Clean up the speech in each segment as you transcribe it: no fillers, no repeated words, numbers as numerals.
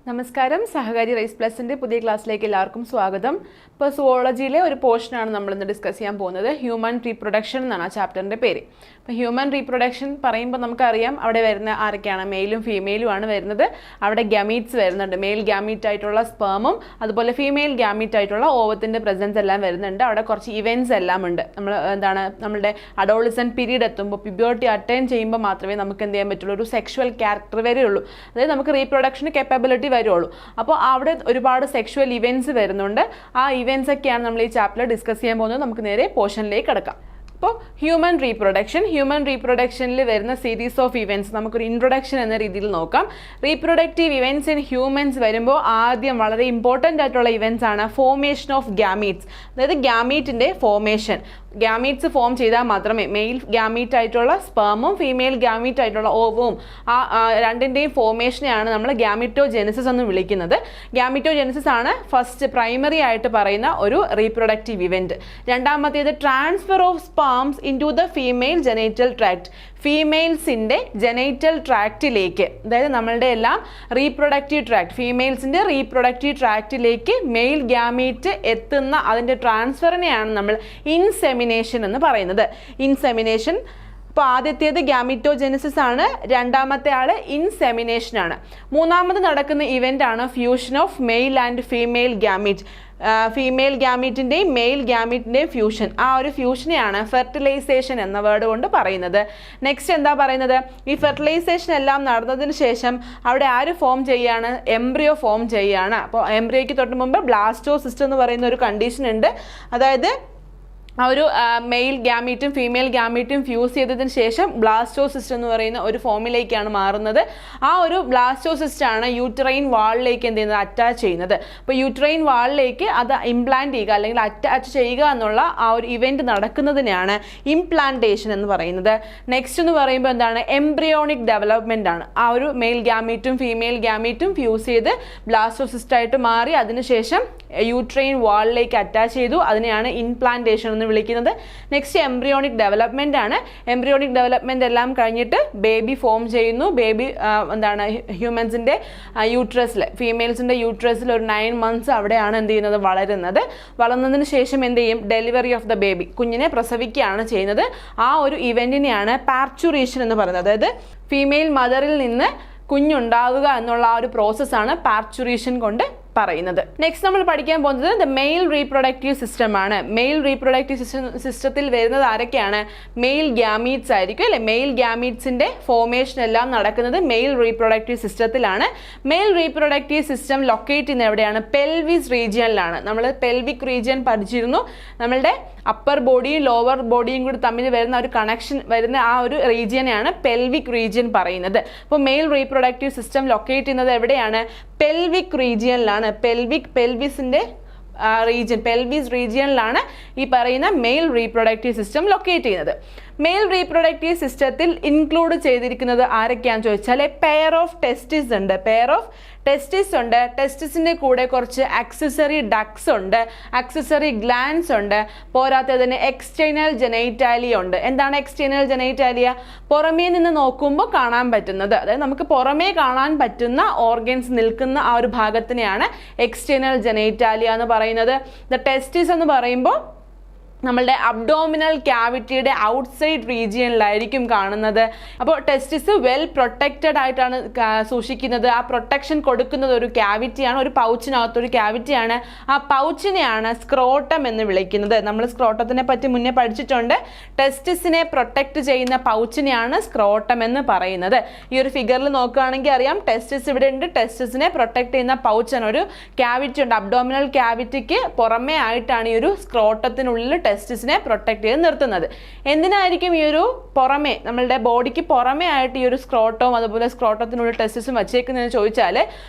നമസ്കാരം. സഹകാരി റൈസ് പ്ലസിൻ്റെ പുതിയ ക്ലാസ്സിലേക്ക് എല്ലാവർക്കും സ്വാഗതം. ഇപ്പോൾ സുവോളജിയിലെ ഒരു പോർഷനാണ് നമ്മളിന്ന് ഡിസ്കസ് ചെയ്യാൻ പോകുന്നത്. ഹ്യൂമൻ റീപ്രൊഡക്ഷൻ എന്നാണ് ആ ചാപ്റ്ററിൻ്റെ പേര്. അപ്പോൾ ഹ്യൂമൻ റീപ്രൊഡക്ഷൻ പറയുമ്പോൾ നമുക്കറിയാം അവിടെ വരുന്ന ആരൊക്കെയാണ്, മെയിലും ഫീമെയിലും ആണ് വരുന്നത്. അവിടെ ഗാമീറ്റ്സ് വരുന്നുണ്ട്. മെയിൽ ഗാമീറ്റ് ആയിട്ടുള്ള സ്പേമും അതുപോലെ ഫീമെയിൽ ഗാമീറ്റ് ആയിട്ടുള്ള ഓവത്തിൻ്റെ പ്രസൻസ് എല്ലാം വരുന്നുണ്ട്. അവിടെ കുറച്ച് ഇവൻറ്റ്സ് എല്ലാം ഉണ്ട്. നമ്മുടെ അഡോളിസൻറ്റ് പീരീഡ് എത്തുമ്പോൾ പ്യൂബർട്ടി അറ്റൈൻ ചെയ്യുമ്പോൾ മാത്രമേ നമുക്ക് എന്ത് ചെയ്യാൻ പറ്റുള്ളൂ, ഒരു സെക്ഷുവൽ ക്യാരക്ടർ വരെയുള്ളൂ. അതായത് നമുക്ക് റീപ്രൊഡക്ഷന് കപ്പാബിലിറ്റി വരുള്ളൂ. അപ്പോൾ അവിടെ ഒരുപാട് സെക്ഷുവൽ ഇവൻറ്റ്സ് വരുന്നുണ്ട്. ആ ഇവൻറ്റ്സ് ഒക്കെയാണ് നമ്മൾ ഈ ചാപ്റ്ററിൽ ഡിസ്കസ് ചെയ്യാൻ പോകുന്നത്. നമുക്ക് നേരെ പോർഷനിലേക്ക് കിടക്കാം. അപ്പോൾ ഹ്യൂമൻ റീപ്രൊഡക്ഷനിൽ വരുന്ന സീരീസ് ഓഫ് ഇവൻറ്റ്സ് നമുക്കൊരു ഇൻട്രൊഡക്ഷൻ എന്ന രീതിയിൽ നോക്കാം. റീപ്രൊഡക്റ്റീവ് ഇവൻറ്റ്സ് ഇൻ ഹ്യൂമൻസ് വരുമ്പോൾ ആദ്യം വളരെ ഇമ്പോർട്ടൻ്റ് ആയിട്ടുള്ള ഇവൻറ്റ്സ് ആണ് ഫോർമേഷൻ ഓഫ് ഗാമീറ്റ്സ്. അതായത് ഗാമീറ്റിൻ്റെ ഫോർമേഷൻ. ഗാമീറ്റ്സ് ഫോം ചെയ്താൽ മാത്രമേ മെയിൽ ഗാമീറ്റ് ആയിട്ടുള്ള സ്പേമും ഫീമെയിൽ ഗാമീറ്റ് ആയിട്ടുള്ള ഓവവും ആ രണ്ടിൻ്റെയും ഫോർമേഷനെയാണ് നമ്മൾ ഗാമിറ്റോജെനിസിസ് എന്ന് വിളിക്കുന്നത്. ഗാമിറ്റോജെനിസിസ് ആണ് ഫസ്റ്റ് പ്രൈമറി ആയിട്ട് പറയുന്ന ഒരു റീപ്രൊഡക്റ്റീവ് ഇവൻറ്റ്. രണ്ടാമത്തേത് transfer of sperms into the female genital tract. ഫീമെയിൽസിൻ്റെ ജെനൈറ്റൽ ട്രാക്റ്റിലേക്ക്, അതായത് നമ്മളുടെ എല്ലാം റീപ്രൊഡക്റ്റീവ് ട്രാക്ട്, ഫീമെയിൽസിൻ്റെ റീപ്രൊഡക്റ്റീവ് ട്രാക്റ്റിലേക്ക് മെയിൽ ഗാമീറ്റ് എത്തുന്ന അതിൻ്റെ ട്രാൻസ്ഫറിനെയാണ് നമ്മൾ ഇൻസെമിനേഷൻ എന്ന് പറയുന്നത്. ഇൻസെമിനേഷൻ. അപ്പോൾ ആദ്യത്തേത് ഗാമിറ്റോജെനിസിസ് ആണ്, രണ്ടാമത്തെ ആൾ ഇൻസെമിനേഷൻ ആണ്. മൂന്നാമത് നടക്കുന്ന ഇവൻ്റ് ആണ് fusion of male and female gamete. Female ഗാമീറ്റിൻ്റെയും മെയിൽ ഗാമീറ്റിൻ്റെയും ഫ്യൂഷൻ. ആ ഒരു ഫ്യൂഷനെയാണ് ഫെർട്ടിലൈസേഷൻ എന്ന വേർഡ് കൊണ്ട് പറയുന്നത്. നെക്സ്റ്റ് എന്താ പറയുന്നത്, ഈ ഫെർട്ടിലൈസേഷൻ എല്ലാം നടന്നതിന് ശേഷം അവിടെ ആര് ഫോം ചെയ്യുകയാണ്, എംബ്രിയോ ഫോം ചെയ്യുകയാണ്. അപ്പോൾ എംബ്രിയോയ്ക്ക് തൊട്ട് മുമ്പ് ബ്ലാസ്റ്റോസിസ്റ്റ് എന്ന് പറയുന്ന ഒരു കണ്ടീഷൻ ഉണ്ട്. അതായത് ആ ഒരു മെയിൽ ഗാമീറ്റും ഫീമെയിൽ ഗാമീറ്റും ഫ്യൂസ് ചെയ്തതിന് ശേഷം ബ്ലാസ്റ്റോസിസ്റ്റ് എന്ന് പറയുന്ന ഒരു ഫോമിലേക്കാണ് മാറുന്നത്. ആ ഒരു ബ്ലാസ്റ്റോസിസ്റ്റാണ് യൂട്രൈൻ വാളിലേക്ക് എന്ത് ചെയ്യുന്നത്, അറ്റാച്ച് ചെയ്യുന്നത്. അപ്പോൾ യൂട്രൈൻ വാളിലേക്ക് അത് ഇംപ്ലാന്റ് ചെയ്യുക അല്ലെങ്കിൽ അറ്റാച്ച് ചെയ്യുക എന്നുള്ള ആ ഒരു ഇവൻറ്റ് നടക്കുന്നതിനെയാണ് ഇംപ്ലാന്റേഷൻ എന്ന് പറയുന്നത്. നെക്സ്റ്റ് എന്ന് പറയുമ്പോൾ എന്താണ്, എംബ്രിയോണിക് ഡെവലപ്മെൻ്റ് ആണ്. ആ ഒരു മെയിൽ ഗാമീറ്റും ഫീമെയിൽ ഗാമീറ്റും ഫ്യൂസ് ചെയ്ത് ബ്ലാസ്റ്റോസിസ്റ്റായിട്ട് മാറി അതിനുശേഷം യൂട്രൈൻ വാളിലേക്ക് അറ്റാച്ച് ചെയ്തു. അതിനെയാണ് ഇംപ്ലാന്റേഷൻ എന്ന് വിളിക്കുന്നത്. നെക്സ്റ്റ് എംബ്രിയോണിക് ഡെവലപ്മെൻ്റ് ആണ്. എംബ്രിയോണിക് ഡെവലപ്മെൻ്റ് എല്ലാം കഴിഞ്ഞിട്ട് ബേബി ഫോം ചെയ്യുന്നു. ബേബി ഹ്യൂമൻസിൻ്റെ യൂട്രസിൽ, ഫീമെയിൽസിൻ്റെ യൂട്രസിൽ ഒരു 9 months അവിടെയാണ് എന്ത് ചെയ്യുന്നത്, വളരുന്നത്. വളർന്നതിന് ശേഷം എന്ത് ചെയ്യും, ഡെലിവറി ഓഫ് ദ ബേബി, കുഞ്ഞിനെ പ്രസവിക്കുകയാണ് ചെയ്യുന്നത്. ആ ഒരു ഇവൻറ്റിനെയാണ് പാർച്ചുറേഷൻ എന്ന് പറയുന്നത്. അതായത് ഫീമെയിൽ മദറിൽ നിന്ന് കുഞ്ഞുണ്ടാവുക എന്നുള്ള ആ ഒരു പ്രോസസ്സാണ് പാർച്ചുറേഷൻ കൊണ്ട് പറയുന്നത്. നെക്സ്റ്റ് നമ്മൾ പഠിക്കാൻ പോകുന്നത് ദ മെയിൽ റീപ്രൊഡക്റ്റീവ് സിസ്റ്റം ആണ്. മെയിൽ റീപ്രൊഡക്റ്റീവ് സിസ്റ്റത്തിൽ വരുന്നത് ആരൊക്കെയാണ്, മെയിൽ ഗാമീറ്റ്സ് ആയിരിക്കും അല്ലെ. മെയിൽ ഗാമീറ്റ്സിന്റെ ഫോർമേഷൻ എല്ലാം നടക്കുന്നത് മെയിൽ റീപ്രൊഡക്റ്റീവ് സിസ്റ്റത്തിലാണ്. മെയിൽ റീപ്രൊഡക്റ്റീവ് സിസ്റ്റം ലൊക്കേറ്റ് ചെയ്യുന്നത് എവിടെയാണ്, പെൽവിസ് റീജിയനിലാണ്. നമ്മൾ പെൽവിക് റീജിയൻ പഠിച്ചിരുന്നു. നമ്മളുടെ അപ്പർ ബോഡിയും ലോവർ ബോഡിയും കൂടി തമ്മിൽ വരുന്ന ഒരു കണക്ഷൻ വരുന്ന ആ ഒരു റീജിയനെയാണ് പെൽവിക് റീജിയൻ പറയുന്നത്. അപ്പോൾ മെയിൽ റീപ്രൊഡക്റ്റീവ് സിസ്റ്റം ലൊക്കേറ്റ് ചെയ്യുന്നത് എവിടെയാണ്, പെൽവിക് റീജിയനിലാണ്. പെൽവിസിൻ്റെ റീജിയൻ, പെൽവിസ് റീജിയനിലാണ് ഈ പറയുന്ന മെയിൽ റീപ്രൊഡക്റ്റീവ് സിസ്റ്റം ലൊക്കേറ്റ് ചെയ്യുന്നത്. മെയിൽ റീപ്രൊഡക്റ്റീവ് സിസ്റ്റത്തിൽ ഇൻക്ലൂഡ് ചെയ്തിരിക്കുന്നത് ആരൊക്കെയാണെന്ന് ചോദിച്ചാൽ പെയർ ഓഫ് ടെസ്റ്റിസ് ഉണ്ട്. പെയർ ഓഫ് ടെസ്റ്റിസ് ഉണ്ട്. ടെസ്റ്റിസിൻ്റെ കൂടെ കുറച്ച് ആക്സസറി ഡക്സ് ഉണ്ട്, ആക്സസറി ഗ്ലാൻസ് ഉണ്ട്. പോരാത്തതിന് എക്സ്റ്റേണൽ ജെനൈറ്റാലിയ ഉണ്ട്. എന്താണ് എക്സ്റ്റേണൽ ജെനൈറ്റാലിയ? പുറമേ നിന്ന് നോക്കുമ്പോൾ കാണാൻ പറ്റുന്നത്, അതായത് നമുക്ക് പുറമേ കാണാൻ പറ്റുന്ന ഓർഗൻസ് നിൽക്കുന്ന ആ ഒരു ഭാഗത്തിനെയാണ് എക്സ്റ്റേണൽ ജെനൈറ്റാലിയ എന്ന് പറയുന്നത്. ദ ടെസ്റ്റിസ് എന്ന് പറയുമ്പോൾ നമ്മളുടെ അബ്ഡോമിനൽ ക്യാവിറ്റിയുടെ ഔട്ട്സൈഡ് റീജിയനിലായിരിക്കും കാണുന്നത്. അപ്പോൾ ടെസ്റ്റിസ് വെൽ പ്രൊട്ടക്റ്റഡ് ആയിട്ടാണ് സൂക്ഷിക്കുന്നത്. ആ പ്രൊട്ടക്ഷൻ കൊടുക്കുന്നത് ഒരു ക്യാവിറ്റിയാണ്, ഒരു പൗച്ചിനകത്തൊരു ക്യാവിറ്റിയാണ്. ആ പൗച്ചിനെയാണ് സ്ക്രോട്ടം എന്ന് വിളിക്കുന്നത്. നമ്മൾ സ്ക്രോട്ടത്തിനെ പറ്റി മുന്നേ പഠിച്ചിട്ടുണ്ട്. ടെസ്റ്റിസിനെ പ്രൊട്ടക്റ്റ് ചെയ്യുന്ന പൗച്ചിനെയാണ് സ്ക്രോട്ടം എന്ന് പറയുന്നത്. ഈ ഒരു ഫിഗറിൽ നോക്കുകയാണെങ്കിൽ അറിയാം, ടെസ്റ്റിസ് ഇവിടെ ഉണ്ട്. ടെസ്റ്റിസിനെ പ്രൊട്ടക്റ്റ് ചെയ്യുന്ന പൗച്ചാണ്, ഒരു ക്യാവിറ്റി ഉണ്ട്. അബ്ഡോമിനൽ ക്യാവിറ്റിക്ക് പുറമേ ആയിട്ടാണ് ഈ ഒരു സ്ക്രോട്ടത്തിനുള്ളിൽ ടെസ്റ്റിസിനെ പ്രൊട്ടക്ട് ചെയ്ത് നിർത്തുന്നത്. എന്തിനായിരിക്കും ഈ ഒരു പുറമേ, നമ്മളുടെ ബോഡിക്ക് പുറമേ ആയിട്ട് ഈ ഒരു സ്ക്രോട്ടവും അതുപോലെ സ്ക്രോട്ടത്തിനുള്ള ടെസ്റ്റിസും വച്ചേക്കുന്നതെന്ന് ചോദിച്ചാൽ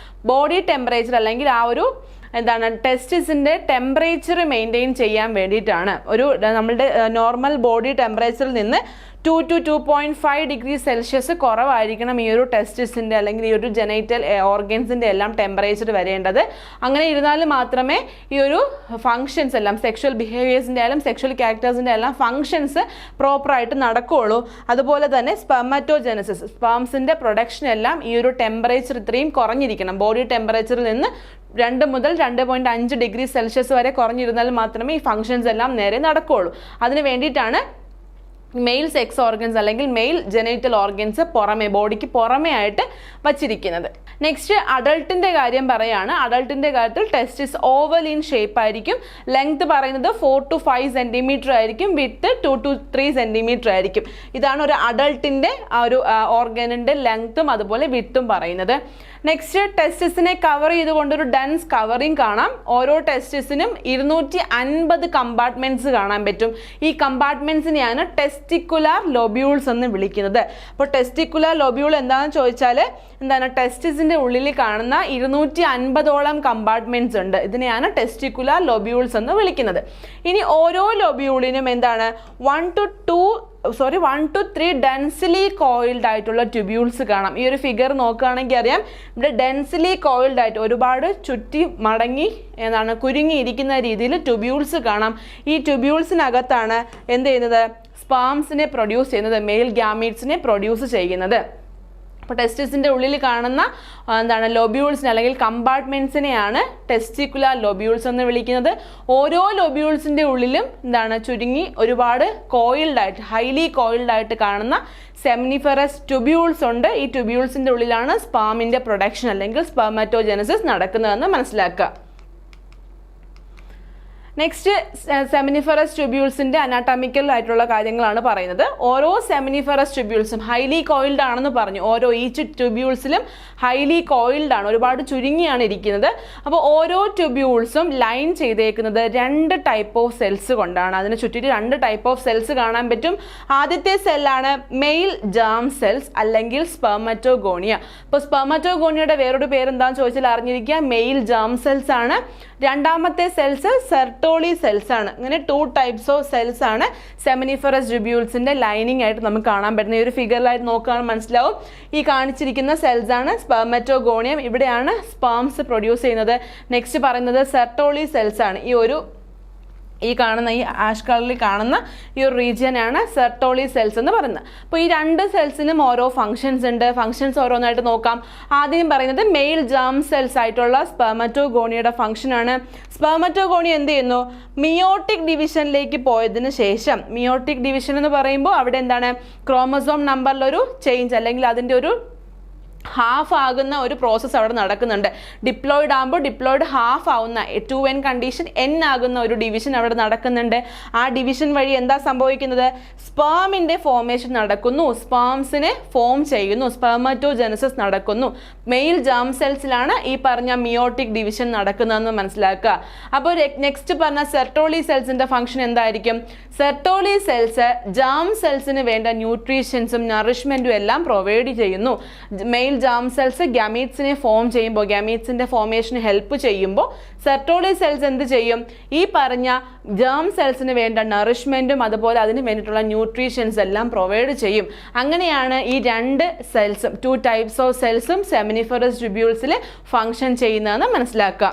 ബോഡി ടെമ്പറേച്ചർ അല്ലെങ്കിൽ ആ ഒരു ടെസ്റ്റിസിൻ്റെ ടെമ്പറേച്ചർ മെയിൻറ്റെയിൻ ചെയ്യാൻ വേണ്ടിയിട്ടാണ്. ഒരു നമ്മളുടെ നോർമൽ ബോഡി ടെമ്പറേച്ചറിൽ നിന്ന് 2 to 2.5 ഡിഗ്രി സെൽഷ്യസ് കുറവായിരിക്കണം ഈ ഒരു ടെസ്റ്റിസിൻ്റെ അല്ലെങ്കിൽ ഈ ഒരു ജെനൈറ്റൽ ഓർഗൻസിൻ്റെ എല്ലാം ടെമ്പറേച്ചർ വരേണ്ടത്. അങ്ങനെ ഇരുന്നാൽ മാത്രമേ ഈ ഒരു ഫങ്ഷൻസ് എല്ലാം സെക്ഷൽ ബിഹേവിയേഴ്സിൻ്റെ ആയാലും സെക്ഷൽ ക്യാരക്ടേഴ്സിൻ്റെ എല്ലാം ഫങ്ഷൻസ് പ്രോപ്പറായിട്ട് നടക്കുകയുള്ളൂ. അതുപോലെ തന്നെ സ്പെർമറ്റോജെനസിസ് സ്പേംസിൻ്റെ പ്രൊഡക്ഷൻ എല്ലാം ഈ ഒരു ടെമ്പറേച്ചർ ഇത്രയും കുറഞ്ഞിരിക്കണം. ബോഡി ടെമ്പറേച്ചറിൽ നിന്ന് 2 മുതൽ 2.5 ഡിഗ്രി സെൽഷ്യസ് വരെ കുറഞ്ഞിരുന്നാൽ മാത്രമേ ഈ ഫങ്ഷൻസ് എല്ലാം നേരെ നടക്കുകയുള്ളൂ. അതിന് വേണ്ടിയിട്ടാണ് മെയിൽ സെക്സ് ഓർഗൻസ് അല്ലെങ്കിൽ മെയിൽ ജെനൈറ്റൽ ഓർഗൻസ് പുറമെ ബോഡിക്ക് പുറമേ ആയിട്ട് വച്ചിരിക്കുന്നത്. നെക്സ്റ്റ് അഡൾട്ടിൻ്റെ കാര്യം പറയുകയാണ്. അഡൾട്ടിൻ്റെ കാര്യത്തിൽ ടെസ്റ്റിസ് ഓവൽ ഇൻ ഷേപ്പ് ആയിരിക്കും. ലെങ്ത് പറയുന്നത് 4 to 5 സെൻറ്റിമീറ്റർ ആയിരിക്കും. വിഡ്ത്ത് 2 to 3 സെൻറ്റിമീറ്റർ ആയിരിക്കും. ഇതാണ് ഒരു അഡൾട്ടിൻ്റെ ആ ഒരു ഓർഗനിൻ്റെ ലെങ്ത്തും അതുപോലെ വിഡ്ത്തും പറയുന്നത്. നെക്സ്റ്റ് ടെസ്റ്റിസിനെ കവർ ചെയ്തുകൊണ്ടൊരു ഡെൻസ് കവറിങ് കാണാം. ഓരോ ടെസ്റ്റിസിനും 250 കമ്പാർട്ട്മെൻറ്റ്സ് കാണാൻ പറ്റും. ഈ കമ്പാർട്ട്മെൻറ്റ്സിനെയാണ് ടെസ്റ്റിക്കുലാർ ലോബ്യൂൾസ് എന്ന് വിളിക്കുന്നത്. അപ്പോൾ ടെസ്റ്റിക്കുലാർ ലോബ്യൂൾ എന്താണെന്ന് ചോദിച്ചാൽ എന്താണ്, ടെസ്റ്റിസിൻ്റെ ഉള്ളിൽ കാണുന്ന 250ഓളം കമ്പാർട്ട്മെൻറ്റ്സ് ഉണ്ട്. ഇതിനെയാണ് ടെസ്റ്റിക്കുലാർ ലോബ്യൂൾസ് എന്ന് വിളിക്കുന്നത്. ഇനി ഓരോ ലോബ്യൂളിനും എന്താണ് 1 to 3 ഡെൻസിലി കോയിൽഡ് ആയിട്ടുള്ള ട്യൂബ്യൂൾസ് കാണാം. ഈ ഒരു ഫിഗർ നോക്കുകയാണെങ്കിൽ അറിയാം, ഇവിടെ ഡെൻസിലി കോയിൽഡ് ആയിട്ട് ഒരുപാട് ചുറ്റി മടങ്ങി കുരുങ്ങിയിരിക്കുന്ന രീതിയിൽ ട്യൂബ്യൂൾസ് കാണാം. ഈ ട്യൂബ്യൂൾസിനകത്താണ് എന്ത് ചെയ്യുന്നത്, സ്പാംസിനെ പ്രൊഡ്യൂസ് ചെയ്യുന്നത്, മെയിൽ ഗ്യാമീറ്റ്സിനെ പ്രൊഡ്യൂസ് ചെയ്യുന്നത്. അപ്പോൾ ടെസ്റ്റിസിൻ്റെ ഉള്ളിൽ കാണുന്ന ലോബ്യൂൾസിനെ അല്ലെങ്കിൽ കമ്പാർട്ട്മെൻറ്റ്സിനെയാണ് ടെസ്റ്റിക്കുലാർ ലോബ്യൂൾസ് എന്ന് വിളിക്കുന്നത്. ഓരോ ലോബ്യൂൾസിൻ്റെ ഉള്ളിലും ചുരുങ്ങി ഒരുപാട് കോയിൽഡായിട്ട് ഹൈലി കോയിൽഡായിട്ട് കാണുന്ന സെമിനിഫറസ് ട്യൂബ്യൂൾസ് ഉണ്ട്. ഈ ട്യൂബ്യൂൾസിൻ്റെ ഉള്ളിലാണ് സ്പാമിൻ്റെ പ്രൊഡക്ഷൻ അല്ലെങ്കിൽ സ്പെർമറ്റോജെനസിസ് നടക്കുന്നതെന്ന് മനസ്സിലാക്കുക. നെക്സ്റ്റ് സെമിനിഫറസ് ട്യൂബ്യൂൾസിൻ്റെ അനാട്ടമിക്കൽ ആയിട്ടുള്ള കാര്യങ്ങളാണ് പറയുന്നത്. ഓരോ സെമിനിഫറസ് ട്യൂബ്യൂൾസും ഹൈലി കോയിൽഡ് ആണെന്ന് പറഞ്ഞു. ഓരോ ഈച്ച് ട്യൂബ്യൂൾസിലും ഹൈലി കോയിൽഡ് ആണ്, ഒരുപാട് ചുരുങ്ങിയാണ് ഇരിക്കുന്നത്. അപ്പോൾ ഓരോ ട്യൂബ്യൂൾസും ലൈൻ ചെയ്തേക്കുന്നത് 2 ടൈപ്പ് ഓഫ് സെൽസ് കൊണ്ടാണ്. അതിന് ചുറ്റിട്ട് 2 ടൈപ്പ് ഓഫ് സെൽസ് കാണാൻ പറ്റും. ആദ്യത്തെ സെല്ലാണ് മെയിൽ ജാം സെൽസ് അല്ലെങ്കിൽ സ്പെർമറ്റോഗോണിയ. അപ്പോൾ സ്പെർമറ്റോഗോണിയയുടെ വേറൊരു പേരെന്താണെന്ന് ചോദിച്ചാൽ അറിഞ്ഞിരിക്കുക, മെയിൽ ജാം സെൽസ് ആണ്. രണ്ടാമത്തെ സെൽസ് സെർട്ടോളി സെൽസ് ആണ്. ഇങ്ങനെ 2 ടൈപ്സ് ഓഫ് സെൽസ് ആണ് സെമിനിഫറസ് ട്യൂബ്യൂൾസിൻ്റെ ലൈനിങ് ആയിട്ട് നമുക്ക് കാണാൻ പറ്റുന്ന. ഈ ഒരു ഫിഗറിലായിട്ട് നോക്കുകയാണെങ്കിൽ മനസ്സിലാവും. ഈ കാണിച്ചിരിക്കുന്ന സെൽസ് ആണ് സ്പെർമറ്റോഗോണിയം. ഇവിടെയാണ് സ്പാംസ് പ്രൊഡ്യൂസ് ചെയ്യുന്നത്. നെക്സ്റ്റ് പറയുന്നത് സെർട്ടോളി സെൽസ് ആണ്. ഈ കാണുന്ന ഈ ആഷ് കളറിൽ കാണുന്ന ഈ ഒരു റീജിയനാണ് സെർട്ടോളി സെൽസ് എന്ന് പറയുന്നത്. അപ്പോൾ ഈ 2 സെൽസിനും ഓരോ ഫങ്ഷൻസ് ഉണ്ട്. ഫങ്ഷൻസ് ഓരോന്നായിട്ട് നോക്കാം. ആദ്യം പറയുന്നത് മെയിൽ ജാം സെൽസ് ആയിട്ടുള്ള സ്പെർമറ്റോഗോണിയയുടെ ഫംഗ്ഷനാണ്. സ്പെർമറ്റോഗോണിയ എന്ത് ചെയ്യുന്നു, മിയോട്ടിക് ഡിവിഷനിലേക്ക് പോയതിന് ശേഷം, മിയോട്ടിക് ഡിവിഷൻ എന്ന് പറയുമ്പോൾ അവിടെ എന്താണ്, ക്രോമസോം നമ്പറിലൊരു ചേഞ്ച് അല്ലെങ്കിൽ അതിൻ്റെ ഒരു ഹാഫ് ആകുന്ന ഒരു പ്രോസസ്സ് അവിടെ നടക്കുന്നുണ്ട്. ഡിപ്ലോയിഡ് ആകുമ്പോൾ ഡിപ്ലോയിഡ് ഹാഫ് ആവുന്ന 2n കണ്ടീഷൻ n ആകുന്ന ഒരു ഡിവിഷൻ അവിടെ നടക്കുന്നുണ്ട്. ആ ഡിവിഷൻ വഴി എന്താ സംഭവിക്കുന്നത്, സ്പേമിൻ്റെ ഫോർമേഷൻ നടക്കുന്നു, സ്പേംസിനെ ഫോം ചെയ്യുന്നു, സ്പെർമറ്റോജെനസിസ് നടക്കുന്നു. മെയിൽ ജാം സെൽസിലാണ് ഈ പറഞ്ഞ മിയോട്ടിക് ഡിവിഷൻ നടക്കുന്നതെന്ന് മനസ്സിലാക്കുക. അപ്പോൾ നെക്സ്റ്റ് പറഞ്ഞ സെർട്ടോളി സെൽസിൻ്റെ ഫംഗ്ഷൻ എന്തായിരിക്കും, സെർട്ടോളി സെൽസ് ജാം സെൽസിന് വേണ്ട ന്യൂട്രീഷൻസും നറിഷ്മെൻറ്റും എല്ലാം പ്രൊവൈഡ് ചെയ്യുന്നു. മെയിൽ ജാം സെൽസ് ഗ്യാമീറ്റ്സിനെ ഫോം ചെയ്യുമ്പോൾ, ഗ്യാമീറ്റ്സിൻ്റെ ഫോർമേഷന് ഹെൽപ്പ് ചെയ്യുമ്പോൾ സെർട്ടോളി സെൽസ് എന്ത് ചെയ്യും, ഈ പറഞ്ഞ ജാം സെൽസിന് വേണ്ട നറിഷ്മെൻറ്റും അതുപോലെ അതിന് വേണ്ടിയിട്ടുള്ള ന്യൂട്രീഷൻസ് എല്ലാം പ്രൊവൈഡ് ചെയ്യും. അങ്ങനെയാണ് ഈ 2 സെൽസും 2 ടൈപ്സ് ഓഫ് സെൽസും സെമിനിഫറസ് ട്യൂബ്യൂൾസിൽ ഫങ്ഷൻ ചെയ്യുന്നതെന്ന് മനസ്സിലാക്കുക.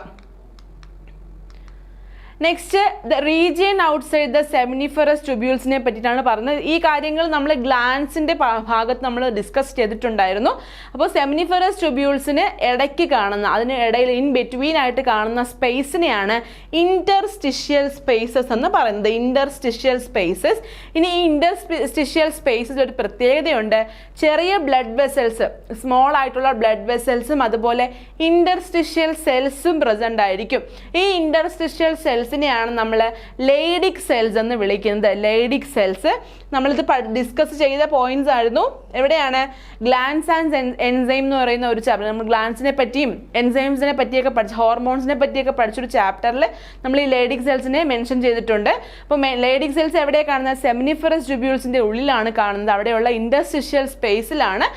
Next the region outside the seminiferous ട്യൂബ്യൂൾസിനെ പറ്റിയിട്ടാണ് പറഞ്ഞത്. ഈ കാര്യങ്ങൾ നമ്മൾ ഗ്ലാൻസിൻ്റെ ഭാഗത്ത് നമ്മൾ ഡിസ്കസ് ചെയ്തിട്ടുണ്ടായിരുന്നു. അപ്പോൾ സെമിനിഫറസ് ട്യൂബ്യൂൾസിന് ഇടയ്ക്ക് കാണുന്ന, അതിന് ഇടയിൽ ഇൻ ബിറ്റ്വീൻ ആയിട്ട് കാണുന്ന സ്പേസിനെയാണ് ഇൻ്റർസ്റ്റിഷ്യൽ സ്പേസസ് എന്ന് പറയുന്നത്. ഇൻ്റർസ്റ്റിഷ്യൽ സ്പേസസ്. ഇനി ഈ ഇൻ്റർസ്റ്റിഷ്യൽ സ്പേസസിൽ ഒരു പ്രത്യേകതയുണ്ട്. ചെറിയ ബ്ലഡ് വെസൽസ്, സ്മോൾ ആയിട്ടുള്ള ബ്ലഡ് വെസൽസും അതുപോലെ ഇൻ്റർസ്റ്റിഷ്യൽ സെൽസും പ്രസൻ്റ് ആയിരിക്കും. ഈ ഇൻ്റർസ്റ്റിഷ്യൽ സെൽസിനെയാണ് നമ്മൾ ലേഡിക് സെൽസ് എന്ന് വിളിക്കുന്നത്. ലേഡിക് സെൽസ് നമ്മളിത് ഡിസ്കസ് ചെയ്ത പോയിന്റ്സ് ആയിരുന്നു. എവിടെയാണ്, ഗ്ലാൻസ് ആൻഡ് എൻസൈം എന്ന് പറയുന്ന ഒരു ചാപ്റ്റർ. നമ്മൾ ഗ്ലാൻസിനെ പറ്റിയും എൻസൈംസിനെ പറ്റിയൊക്കെ ഹോർമോൺസിനെ പറ്റിയൊക്കെ പഠിച്ചൊരു ചാപ്റ്ററിൽ നമ്മൾ ഈ ലേഡിക് സെൽസിനെ മെൻഷൻ ചെയ്തിട്ടുണ്ട്. അപ്പോൾ ലേഡിക് സെൽസ് എവിടെയാണ് കാണുന്നത്, സെമിനിഫറസ് ട്യൂബ്യൂൾസിൻ്റെ ഉള്ളിലാണ് കാണുന്നത്. അവിടെയുള്ള ഇൻ്റർസ്റ്റിഷ്യൽ സ്പേസിലാണ്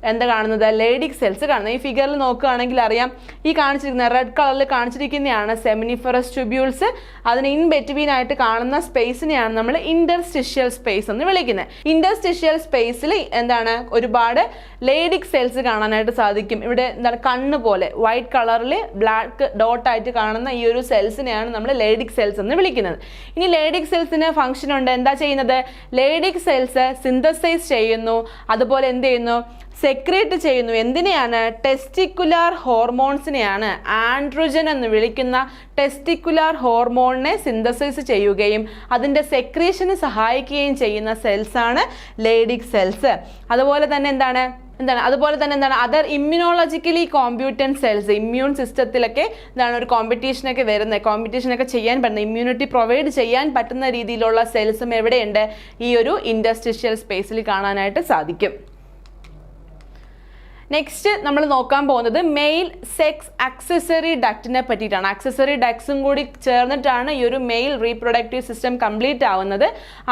എന്താ കാണുന്നത്, ലേഡിക് സെൽസ് കാണുന്നത്. ഈ ഫിഗറിൽ നോക്കുകയാണെങ്കിൽ അറിയാം, ഈ കാണിച്ചിരിക്കുന്ന റെഡ് കളറിൽ കാണിച്ചിരിക്കുന്നതാണ് സെമിനിഫറസ് ട്യൂബ്യൂൾസ്. അതിന് ഇൻ ബിറ്റ്വീൻ ആയിട്ട് കാണുന്ന സ്പേസിനെയാണ് നമ്മൾ ഇന്റർസ്റ്റിഷ്യൽ സ്പേസ് എന്ന് വിളിക്കുന്നത്. ഇന്റർസ്റ്റിഷ്യൽ സ്പേസിൽ എന്താണ് ഒരുപാട് ലേഡിക് സെൽസ് കാണാനായിട്ട് സാധിക്കും. ഇവിടെ എന്താണ് കണ്ണ് പോലെ വൈറ്റ് കളറിൽ ബ്ലാക്ക് ഡോട്ട് ആയിട്ട് കാണുന്ന ഈ ഒരു സെൽസിനെയാണ് നമ്മൾ ലേഡിക് സെൽസ് എന്ന് വിളിക്കുന്നത്. ഇനി ലേഡിക് സെൽസിന് ഫംഗ്ഷൻ ഉണ്ട്. എന്താ ചെയ്യുന്നത്? ലേഡിക് സെൽസ് സിന്തസൈസ് ചെയ്യുന്നു, അതുപോലെ എന്ത് ചെയ്യുന്നു, സെക്രീറ്റ് ചെയ്യുന്നു. എന്തിനെയാണ്? ടെസ്റ്റിക്കുലാർ ഹോർമോൺസിനെയാണ്. ആൻഡ്രോജൻ എന്ന് വിളിക്കുന്ന ടെസ്റ്റിക്കുലാർ ഹോർമോണിനെ സിന്തസൈസ് ചെയ്യുകയും അതിൻ്റെ സെക്രീഷന് സഹായിക്കുകയും ചെയ്യുന്ന സെൽസാണ് ലേഡിക് സെൽസ്. അതുപോലെ തന്നെ എന്താണ് അതർ ഇമ്മ്യൂണോളജിക്കലി കോമ്പ്യൂട്ടൻറ്റ് സെൽസ്. ഇമ്മ്യൂൺ സിസ്റ്റത്തിലൊക്കെ ഒരു കോമ്പറ്റീഷനൊക്കെ ചെയ്യാൻ പറ്റുന്ന, ഇമ്മ്യൂണിറ്റി പ്രൊവൈഡ് ചെയ്യാൻ പറ്റുന്ന രീതിയിലുള്ള സെൽസും എവിടെയുണ്ട്? ഈ ഒരു ഇൻഡസ്ട്രിഷ്യൽ സ്പേസിൽ കാണാനായിട്ട് സാധിക്കും. നെക്സ്റ്റ് നമ്മൾ നോക്കാൻ പോകുന്നത് മെയിൽ സെക്സ് ആക്സസറി ഡക്റ്റിനെ പറ്റിയിട്ടാണ്. ആക്സസറി ഡക്ട്സും കൂടി ചേർന്നിട്ടാണ് ഈ ഒരു മെയിൽ റീപ്രൊഡക്റ്റീവ് സിസ്റ്റം കംപ്ലീറ്റ് ആവുന്നത്.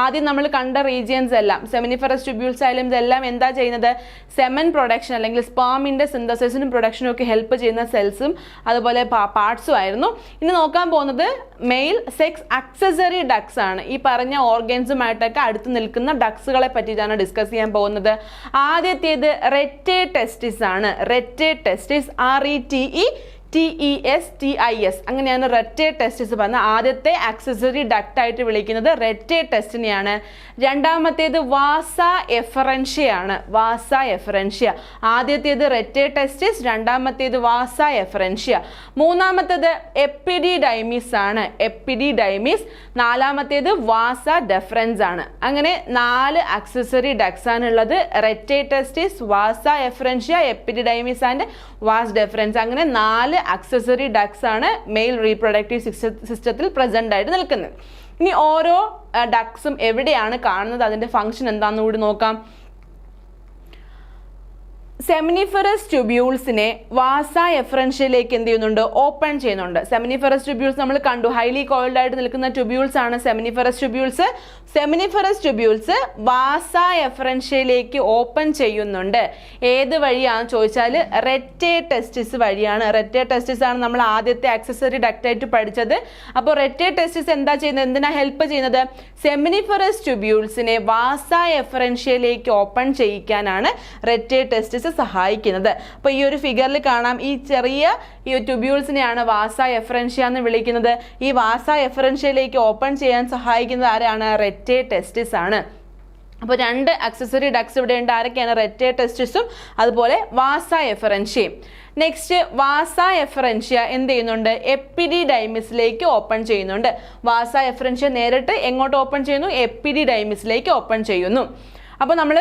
ആദ്യം നമ്മൾ കണ്ട റീജിയൻസ് എല്ലാം, സെമിനിഫറസ് ട്യൂബ്യൂൾസ് ആയാലും ഇതെല്ലാം എന്താ ചെയ്യുന്നത്? സെമൻ പ്രൊഡക്ഷൻ അല്ലെങ്കിൽ സ്പാമിൻ്റെ സിന്തസിസിനും പ്രൊഡക്ഷനും ഒക്കെ ഹെൽപ്പ് ചെയ്യുന്ന സെൽസും അതുപോലെ പാർട്സും ആയിരുന്നു. ഇനി നോക്കാൻ പോകുന്നത് മെയിൽ സെക്സ് ആക്സസറി ഡക്ട്സ് ആണ്. ഈ പറഞ്ഞ ഓർഗൻസുമായിട്ടൊക്കെ അടുത്ത് നിൽക്കുന്ന ഡക്സുകളെ പറ്റിയിട്ടാണ് ഡിസ്കസ് ചെയ്യാൻ പോകുന്നത്. ആദ്യത്തേത് റെറ്റെ ടെസ്റ്റിസ് ആണ്. റെറ്റെ ടെസ്റ്റിസ്, RETETESTIS, അങ്ങനെയാണ് റെറ്റെ ടെസ്റ്റിസ് പറഞ്ഞ ആദ്യത്തെ ആക്സസറി ഡക്റ്റ് ആയിട്ട് വിളിക്കുന്നത് റെറ്റെ ടെസ്റ്റിനെയാണ്. രണ്ടാമത്തേത് വാസ എഫറൻഷ്യ ആണ്. വാസ എഫറൻഷ്യ. ആദ്യത്തേത് റെറ്റെ ടെസ്റ്റിസ്, രണ്ടാമത്തേത് വാസ എഫറൻഷ്യ. മൂന്നാമത്തേത് എപ്പിഡിഡൈമിസ് ആണ്. എപ്പിഡിഡൈമിസ്. നാലാമത്തേത് വാസ ഡെഫറൻസ് ആണ്. അങ്ങനെ 4 ആക്സസറി ഡക്ട്സ് ആണ് ഉള്ളത്. റെറ്റെ ടെസ്റ്റിസ്, വാസ എഫറൻഷ്യ, എപ്പിഡിഡൈമിസ് ആൻഡ് വാസ് ഡെഫറൻസ്. അങ്ങനെ 4 ആക്സസറി ഡക്ട്സ് ആണ് മെയിൽ റീപ്രൊഡക്റ്റീവ് സിസ്റ്റത്തിൽ പ്രസന്റ് ആയിട്ട് നിൽക്കുന്നത്. ഇനി ഓരോ ഡക്ട്സും എവിടെയാണ് കാണുന്നത്, അതിന്റെ ഫംഗ്ഷൻ എന്താണെന്ന് കൂടി നോക്കാം. സെമിനിഫറസ് ട്യൂബ്യൂൾസിനെ വാസ എഫറൻഷ്യയിലേക്ക് എന്ത് ചെയ്യുന്നുണ്ട്? ഓപ്പൺ ചെയ്യുന്നുണ്ട്. സെമിനിഫറസ് ട്യൂബ്യൂൾസ് നമ്മൾ കണ്ടു, ഹൈലി കോയിൽഡ് ആയിട്ട് നിൽക്കുന്ന ട്യൂബ്യൂൾസ് ആണ് seminiferous tubules. Seminiferous tubules vasa എഫറൻഷ്യയിലേക്ക് ഓപ്പൺ ചെയ്യുന്നുണ്ട്. ഏത് വഴിയാണെന്ന് ചോദിച്ചാൽ റെറ്റെ ടെസ്റ്റിസ് വഴിയാണ്. റെറ്റെ ടെസ്റ്റിസ് ആണ് നമ്മൾ ആദ്യത്തെ ആക്സസറി ഡക്റ്റായിട്ട് പഠിച്ചത്. അപ്പോൾ റെറ്റെ ടെസ്റ്റിസ് എന്താ ചെയ്യുന്നത്? എന്തിനാ ഹെൽപ്പ് ചെയ്യുന്നത്? സെമിനിഫറസ് ട്യൂബ്യൂൾസിനെ വാസ എഫറൻഷ്യയിലേക്ക് ഓപ്പൺ ചെയ്യിക്കാനാണ് റെറ്റെ ടെസ്റ്റിസ് സഹായിക്കുന്നത്. അപ്പോൾ ഈ ഒരു ഫിഗറിൽ കാണാം, ഈ ചെറിയ ട്യൂബ്യൂൾസിനെയാണ് വാസ എഫറൻഷ്യ എന്ന് വിളിക്കുന്നത്. ഈ വാസ എഫറൻഷ്യയിലേക്ക് ഓപ്പൺ ചെയ്യാൻ സഹായിക്കുന്നത് ആരാണ്? റെറ്റെ ടെസ്റ്റിസ് ആണ്. അപ്പോൾ 2 ആക്സസറി ഡക്ട്സ് ഇവിടെ ഉണ്ട്. ആരൊക്കെയാണ്? റെറ്റെ ടെസ്റ്റിസും അതുപോലെ വാസ എഫറൻഷ്യയും. നെക്സ്റ്റ് വാസ എഫറൻഷ്യ എന്ത് ചെയ്യുന്നുണ്ട്? എപ്പിഡിഡൈമിസിലേക്ക് ഓപ്പൺ ചെയ്യുന്നുണ്ട്. വാസ എഫറൻഷ്യ നേരിട്ട് എങ്ങോട്ട് ഓപ്പൺ ചെയ്യുന്നു? എപ്പിഡിഡൈമിസിലേക്ക് ഓപ്പൺ ചെയ്യുന്നു. അപ്പോൾ നമ്മൾ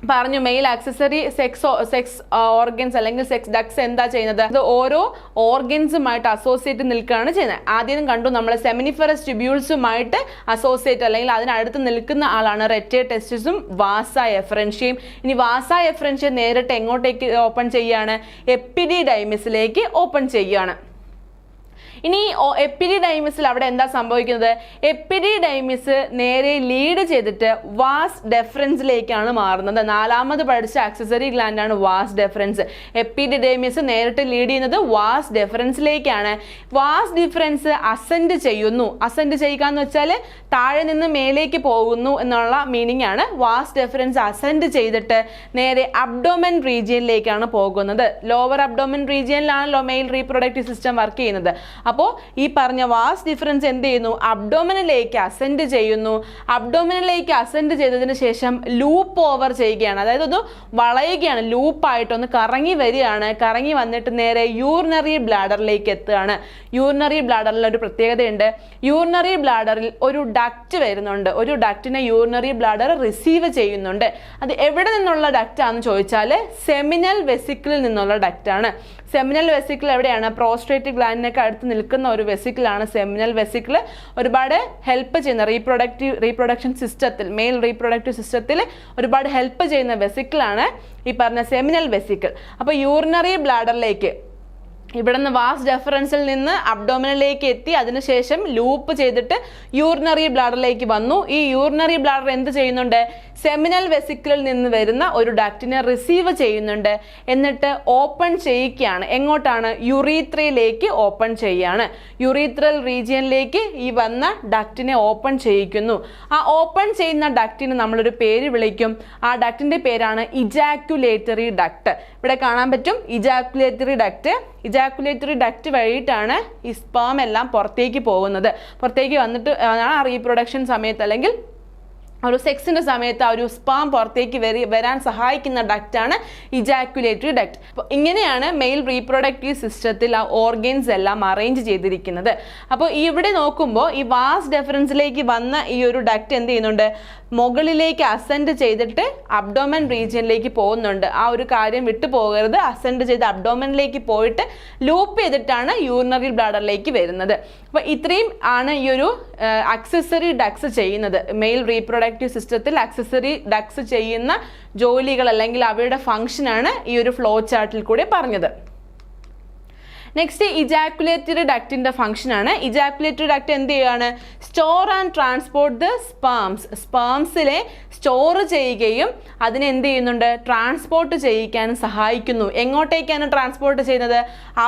പറഞ്ഞു മെയിൽ ആക്സസറി സെക്സ് ഓർഗൻസ് അല്ലെങ്കിൽ സെക്സ് ഡക്ട്സ് എന്താ ചെയ്യുന്നത്? അത് ഓരോ ഓർഗൻസുമായിട്ട് അസോസിയേറ്റ് നിൽക്കുകയാണ് ചെയ്യുന്നത്. ആദ്യം കണ്ടു നമ്മൾ സെമിനിഫറസ് ട്യൂബ്യൂൾസുമായിട്ട് അസോസിയേറ്റ് അല്ലെങ്കിൽ അതിനടുത്ത് നിൽക്കുന്ന ആളാണ് റെറ്റെ ടെസ്റ്റിസും വാസ എഫറൻഷ്യയും. ഇനി വാസ എഫറൻഷ്യ നേരിട്ട് എങ്ങോട്ടേക്ക് ഓപ്പൺ ചെയ്യുകയാണ്? എപ്പിഡിഡൈമിസിലേക്ക് ഓപ്പൺ ചെയ്യുകയാണ്. ഇനി എപ്പിഡിഡൈമിസിൽ അവിടെ എന്താ സംഭവിക്കുന്നത്? എപ്പിഡിഡൈമിസ് നേരെ ലീഡ് ചെയ്തിട്ട് വാസ് ഡെഫറൻസിലേക്കാണ് മാറുന്നത്. 4ാമത് പഠിച്ച ആക്സസറി ഗ്ലാൻഡ് ആണ് വാസ് ഡെഫറൻസ്. എപ്പിഡിഡൈമിസ് നേരിട്ട് ലീഡ് ചെയ്യുന്നത് വാസ് ഡെഫറൻസിലേക്കാണ്. വാസ് ഡിഫറൻസ് അസെൻഡ് ചെയ്യുന്നു. അസെൻഡ് ചെയ്യുക എന്ന് വെച്ചാൽ താഴെ നിന്ന് മേലേക്ക് പോകുന്നു എന്നുള്ള മീനിങ് ആണ്. വാസ് ഡെഫറൻസ് അസെൻഡ് ചെയ്തിട്ട് നേരെ അബ്ഡോമൻ റീജിയനിലേക്കാണ് പോകുന്നത്. ലോവർ അബ്ഡോമൻ റീജിയനിലാണല്ലോ മെയിൽ റീപ്രൊഡക്റ്റീവ് സിസ്റ്റം വർക്ക് ചെയ്യുന്നത്. അപ്പോൾ ഈ പറഞ്ഞ വാസ് ഡിഫറൻസ് എന്ത് ചെയ്യുന്നു? അബ്ഡോമിനിലേക്ക് അസെൻഡ് ചെയ്യുന്നു. അബ്ഡോമിനിലേക്ക് അസെൻഡ് ചെയ്തതിന് ശേഷം ലൂപ്പ് ഓവർ ചെയ്യുകയാണ്. അതായത് ഒന്ന് വളയുകയാണ്, ലൂപ്പായിട്ടൊന്ന് കറങ്ങി വരികയാണ്. കറങ്ങി വന്നിട്ട് നേരെ യൂറിനറി ബ്ലാഡറിലേക്ക് എത്തുകയാണ്. യൂറിനറി ബ്ലാഡറിൽ ഒരു പ്രത്യേകതയുണ്ട്. യൂറിനറി ബ്ലാഡറിൽ ഒരു ഡക്റ്റ് വരുന്നുണ്ട്. ഒരു ഡക്റ്റിനെ യൂറിനറി ബ്ലാഡർ റിസീവ് ചെയ്യുന്നുണ്ട്. അത് എവിടെ നിന്നുള്ള ഡക്റ്റ് ആണെന്ന് ചോദിച്ചാൽ സെമിനൽ വെസിക്കിളിൽ നിന്നുള്ള ഡക്റ്റാണ്. സെമിനൽ വെസിക്കിൾ എവിടെയാണ്? പ്രോസ്ട്രേറ്റ് ഗ്ലാൻഡിനൊക്കെ അടുത്ത് നിൽക്കുന്ന ഒരു വെസിക്കിളാണ് സെമിനൽ വെസിക്കിൾ. ഒരുപാട് ഹെൽപ്പ് ചെയ്യുന്ന റീപ്രൊഡക്ഷൻ സിസ്റ്റത്തിൽ, മെയിൽ റീപ്രൊഡക്റ്റീവ് സിസ്റ്റത്തിൽ ഒരുപാട് ഹെൽപ്പ് ചെയ്യുന്ന വെസിക്കിളാണ് ഈ പറഞ്ഞ സെമിനൽ വെസിക്കിൾ. അപ്പോൾ യൂറിനറി ബ്ലാഡറിലേക്ക് ഇവിടെ നിന്ന് വാസ് ഡെഫറൻസിൽ നിന്ന് അബ്ഡോമിനിലേക്ക് എത്തി, അതിനുശേഷം ലൂപ്പ് ചെയ്തിട്ട് യൂറിനറി ബ്ലാഡറിലേക്ക് വന്നു. ഈ യൂറിനറി ബ്ലാഡർ എന്ത് ചെയ്യുന്നുണ്ട്? സെമിനൽ വെസിക്കിളിൽ നിന്ന് വരുന്ന ഒരു ഡക്റ്റിനെ റിസീവ് ചെയ്യുന്നുണ്ട്, എന്നിട്ട് ഓപ്പൺ ചെയ്യിക്കുകയാണ്. എങ്ങോട്ടാണ്? യുറീത്രയിലേക്ക് ഓപ്പൺ ചെയ്യാണ്. യുറീത്രൽ റീജിയനിലേക്ക് ഈ വന്ന ഡക്റ്റിനെ ഓപ്പൺ ചെയ്യിക്കുന്നു. ആ ഓപ്പൺ ചെയ്യുന്ന ഡക്റ്റിന് നമ്മളൊരു പേര് വിളിക്കും. ആ ഡക്റ്റിന്റെ പേരാണ് ഇജാക്കുലേറ്ററി ഡക്റ്റ്. ഇവിടെ കാണാൻ പറ്റും ഇജാക്കുലേറ്ററി ഡക്റ്റ്. ഇജാക്കുലേറ്ററി ഡക്റ്റ് വഴിയിട്ടാണ് ഈ സ്പേം എല്ലാം പുറത്തേക്ക് പോകുന്നത്. പുറത്തേക്ക് വന്നിട്ട് റീപ്രൊഡക്ഷൻ സമയത്ത് അല്ലെങ്കിൽ ഒരു സെക്സിന്റെ സമയത്ത് ആ ഒരു സ്പാം പുറത്തേക്ക് വരാൻ സഹായിക്കുന്ന ഡക്റ്റാണ് ഇജാക്കുലേറ്ററി ഡക്റ്റ്. അപ്പോൾ ഇങ്ങനെയാണ് മെയിൽ റീപ്രൊഡക്റ്റീവ് സിസ്റ്റത്തിൽ ആ ഓർഗൻസ് എല്ലാം അറേഞ്ച് ചെയ്തിരിക്കുന്നത്. അപ്പോൾ ഇവിടെ നോക്കുമ്പോൾ ഈ വാസ് ഡെഫറൻസിലേക്ക് വന്ന ഈ ഒരു ഡക്റ്റ് എന്ത് ചെയ്യുന്നുണ്ട്? മുകളിലേക്ക് അസെൻഡ് ചെയ്തിട്ട് അബ്ഡോമൻ റീജിയനിലേക്ക് പോകുന്നുണ്ട്. ആ ഒരു കാര്യം വിട്ടു പോകരുത്. അസെൻഡ് ചെയ്ത് അബ്ഡോമനിലേക്ക് പോയിട്ട് ലൂപ്പ് ചെയ്തിട്ടാണ് യൂറിനറി ബ്ലാഡറിലേക്ക് വരുന്നത്. അപ്പോൾ ഇത്രയും ആണ് ഈ ഒരു അക്സസറി ഡക്സ് ചെയ്യുന്നത്. മെയിൽ റീപ്രൊഡക്റ്റീവ് സിസ്റ്റത്തിൽ അക്സസറി ഡക്സ് ചെയ്യുന്ന ജോലികൾ അല്ലെങ്കിൽ അവയുടെ ഫംഗ്ഷനാണ് ഈ ഒരു ഫ്ലോ ചാർട്ടിൽ കൂടെ പറഞ്ഞത്. നെക്സ്റ്റ് ഇജാക്കുലേറ്ററി ഡക്റ്റിന്റെ ഫംഗ്ഷൻ ആണ്. ഇജാക്കുലേറ്ററി ഡക്റ്റ് എന്ത് ചെയ്യുകയാണ്? സ്റ്റോർ ആൻഡ് ട്രാൻസ്പോർട്ട് ദ സ്പേംസിലെ സ്റ്റോർ ചെയ്യുകയും അതിനെ എന്ത് ചെയ്യുന്നുണ്ട്? ട്രാൻസ്പോർട്ട് ചെയ്യിക്കാനും സഹായിക്കുന്നു. എങ്ങോട്ടേക്കാണ് ട്രാൻസ്പോർട്ട് ചെയ്യുന്നത്?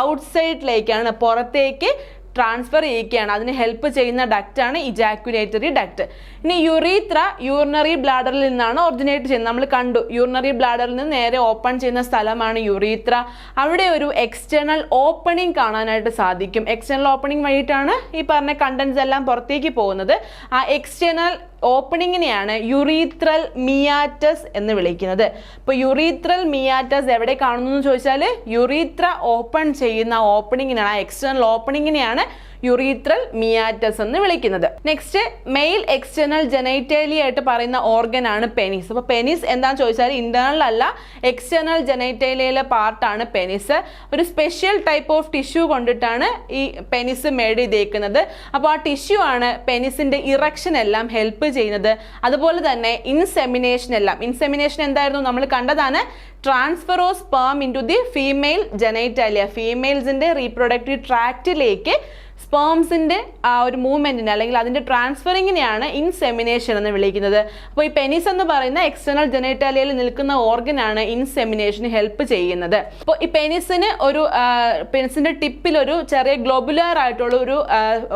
ഔട്ട്സൈഡിലേക്കാണ്, പുറത്തേക്ക് ട്രാൻസ്ഫർ ചെയ്യിക്കുകയാണ്. അതിന് ഹെൽപ്പ് ചെയ്യുന്ന ഡക്റ്റാണ് ഇജാക്കുലേറ്ററി ഡക്റ്റ്. ഇനി യുറീത്ര യൂറിനറി ബ്ലാഡറിൽ നിന്നാണ് ഒറിജിനേറ്റ് ചെയ്യുന്നത്. നമ്മൾ കണ്ടു, യൂറിനറി ബ്ലാഡറിൽ നിന്ന് നേരെ ഓപ്പൺ ചെയ്യുന്ന സ്ഥലമാണ് യുറീത്ര. അവിടെ ഒരു എക്സ്റ്റേണൽ ഓപ്പണിംഗ് കാണാനായിട്ട് സാധിക്കും. എക്സ്റ്റേണൽ ഓപ്പണിംഗ് വഴിയിട്ടാണ് ഈ പറഞ്ഞ കണ്ടൻസ് എല്ലാം പുറത്തേക്ക് പോകുന്നത്. ആ എക്സ്റ്റേണൽ ഓപ്പണിങ്ങിനെയാണ് യുറീത്രൽ മിയാറ്റസ് എന്ന് വിളിക്കുന്നത്. ഇപ്പോൾ യുറീത്രൽ മിയാറ്റസ് എവിടെ കാണുന്നു എന്ന് ചോദിച്ചാൽ യുറീത്ര ഓപ്പൺ ചെയ്യുന്ന ഓപ്പണിങ്ങിനാണ്, ആ എക്സ്റ്റേണൽ ഓപ്പണിങ്ങിനെയാണ് യുറീത്രൽ മിയാറ്റസ് എന്ന് വിളിക്കുന്നത്. നെക്സ്റ്റ് മെയിൽ എക്സ്റ്റേണൽ ജനൈറ്റേലിയ ആയിട്ട് പറയുന്ന ഓർഗൻ ആണ് പെനിസ്. അപ്പോൾ പെനിസ് എന്താണെന്ന് ചോദിച്ചാൽ ഇന്റേണൽ അല്ല, എക്സ്റ്റേണൽ ജനൈറ്റേലിയയിലെ പാർട്ടാണ് പെനിസ്. ഒരു സ്പെഷ്യൽ ടൈപ്പ് ഓഫ് ടിഷ്യൂ കൊണ്ടിട്ടാണ് ഈ പെനിസ് മേഡ് ചെയ്തേക്കുന്നത്. അപ്പോൾ ആ ടിഷ്യൂ ആണ് പെനിസിന്റെ ഇറക്ഷൻ എല്ലാം ഹെൽപ്പ് ചെയ്യുന്നത്. അതുപോലെ തന്നെ ഇൻസെമിനേഷൻ എല്ലാം. ഇൻസെമിനേഷൻ എന്തായിരുന്നു? നമ്മൾ കണ്ടതാണ്, transfer of sperm into the female genitalia. ഫീമെയിൽസിന്റെ റീപ്രൊഡക്റ്റീവ് ട്രാക്റ്റിലേക്ക് സ്പേംസിന്റെ ആ ഒരു മൂവ്മെന്റിനെ അല്ലെങ്കിൽ അതിന്റെ ട്രാൻസ്ഫറിങ്ങിനെയാണ് ഇൻസെമിനേഷൻ എന്ന് വിളിക്കുന്നത്. അപ്പോൾ ഈ പെനിസ് എന്ന് പറയുന്ന എക്സ്റ്റേണൽ ജനൈറ്റാലിയയിൽ നിൽക്കുന്ന ഓർഗനാണ് ഇൻസെമിനേഷന് ഹെൽപ്പ് ചെയ്യുന്നത്. അപ്പോൾ ഈ പെനിസിന്റെ ടിപ്പിൽ ഒരു ചെറിയ ഗ്ലോബുലാർ ആയിട്ടുള്ള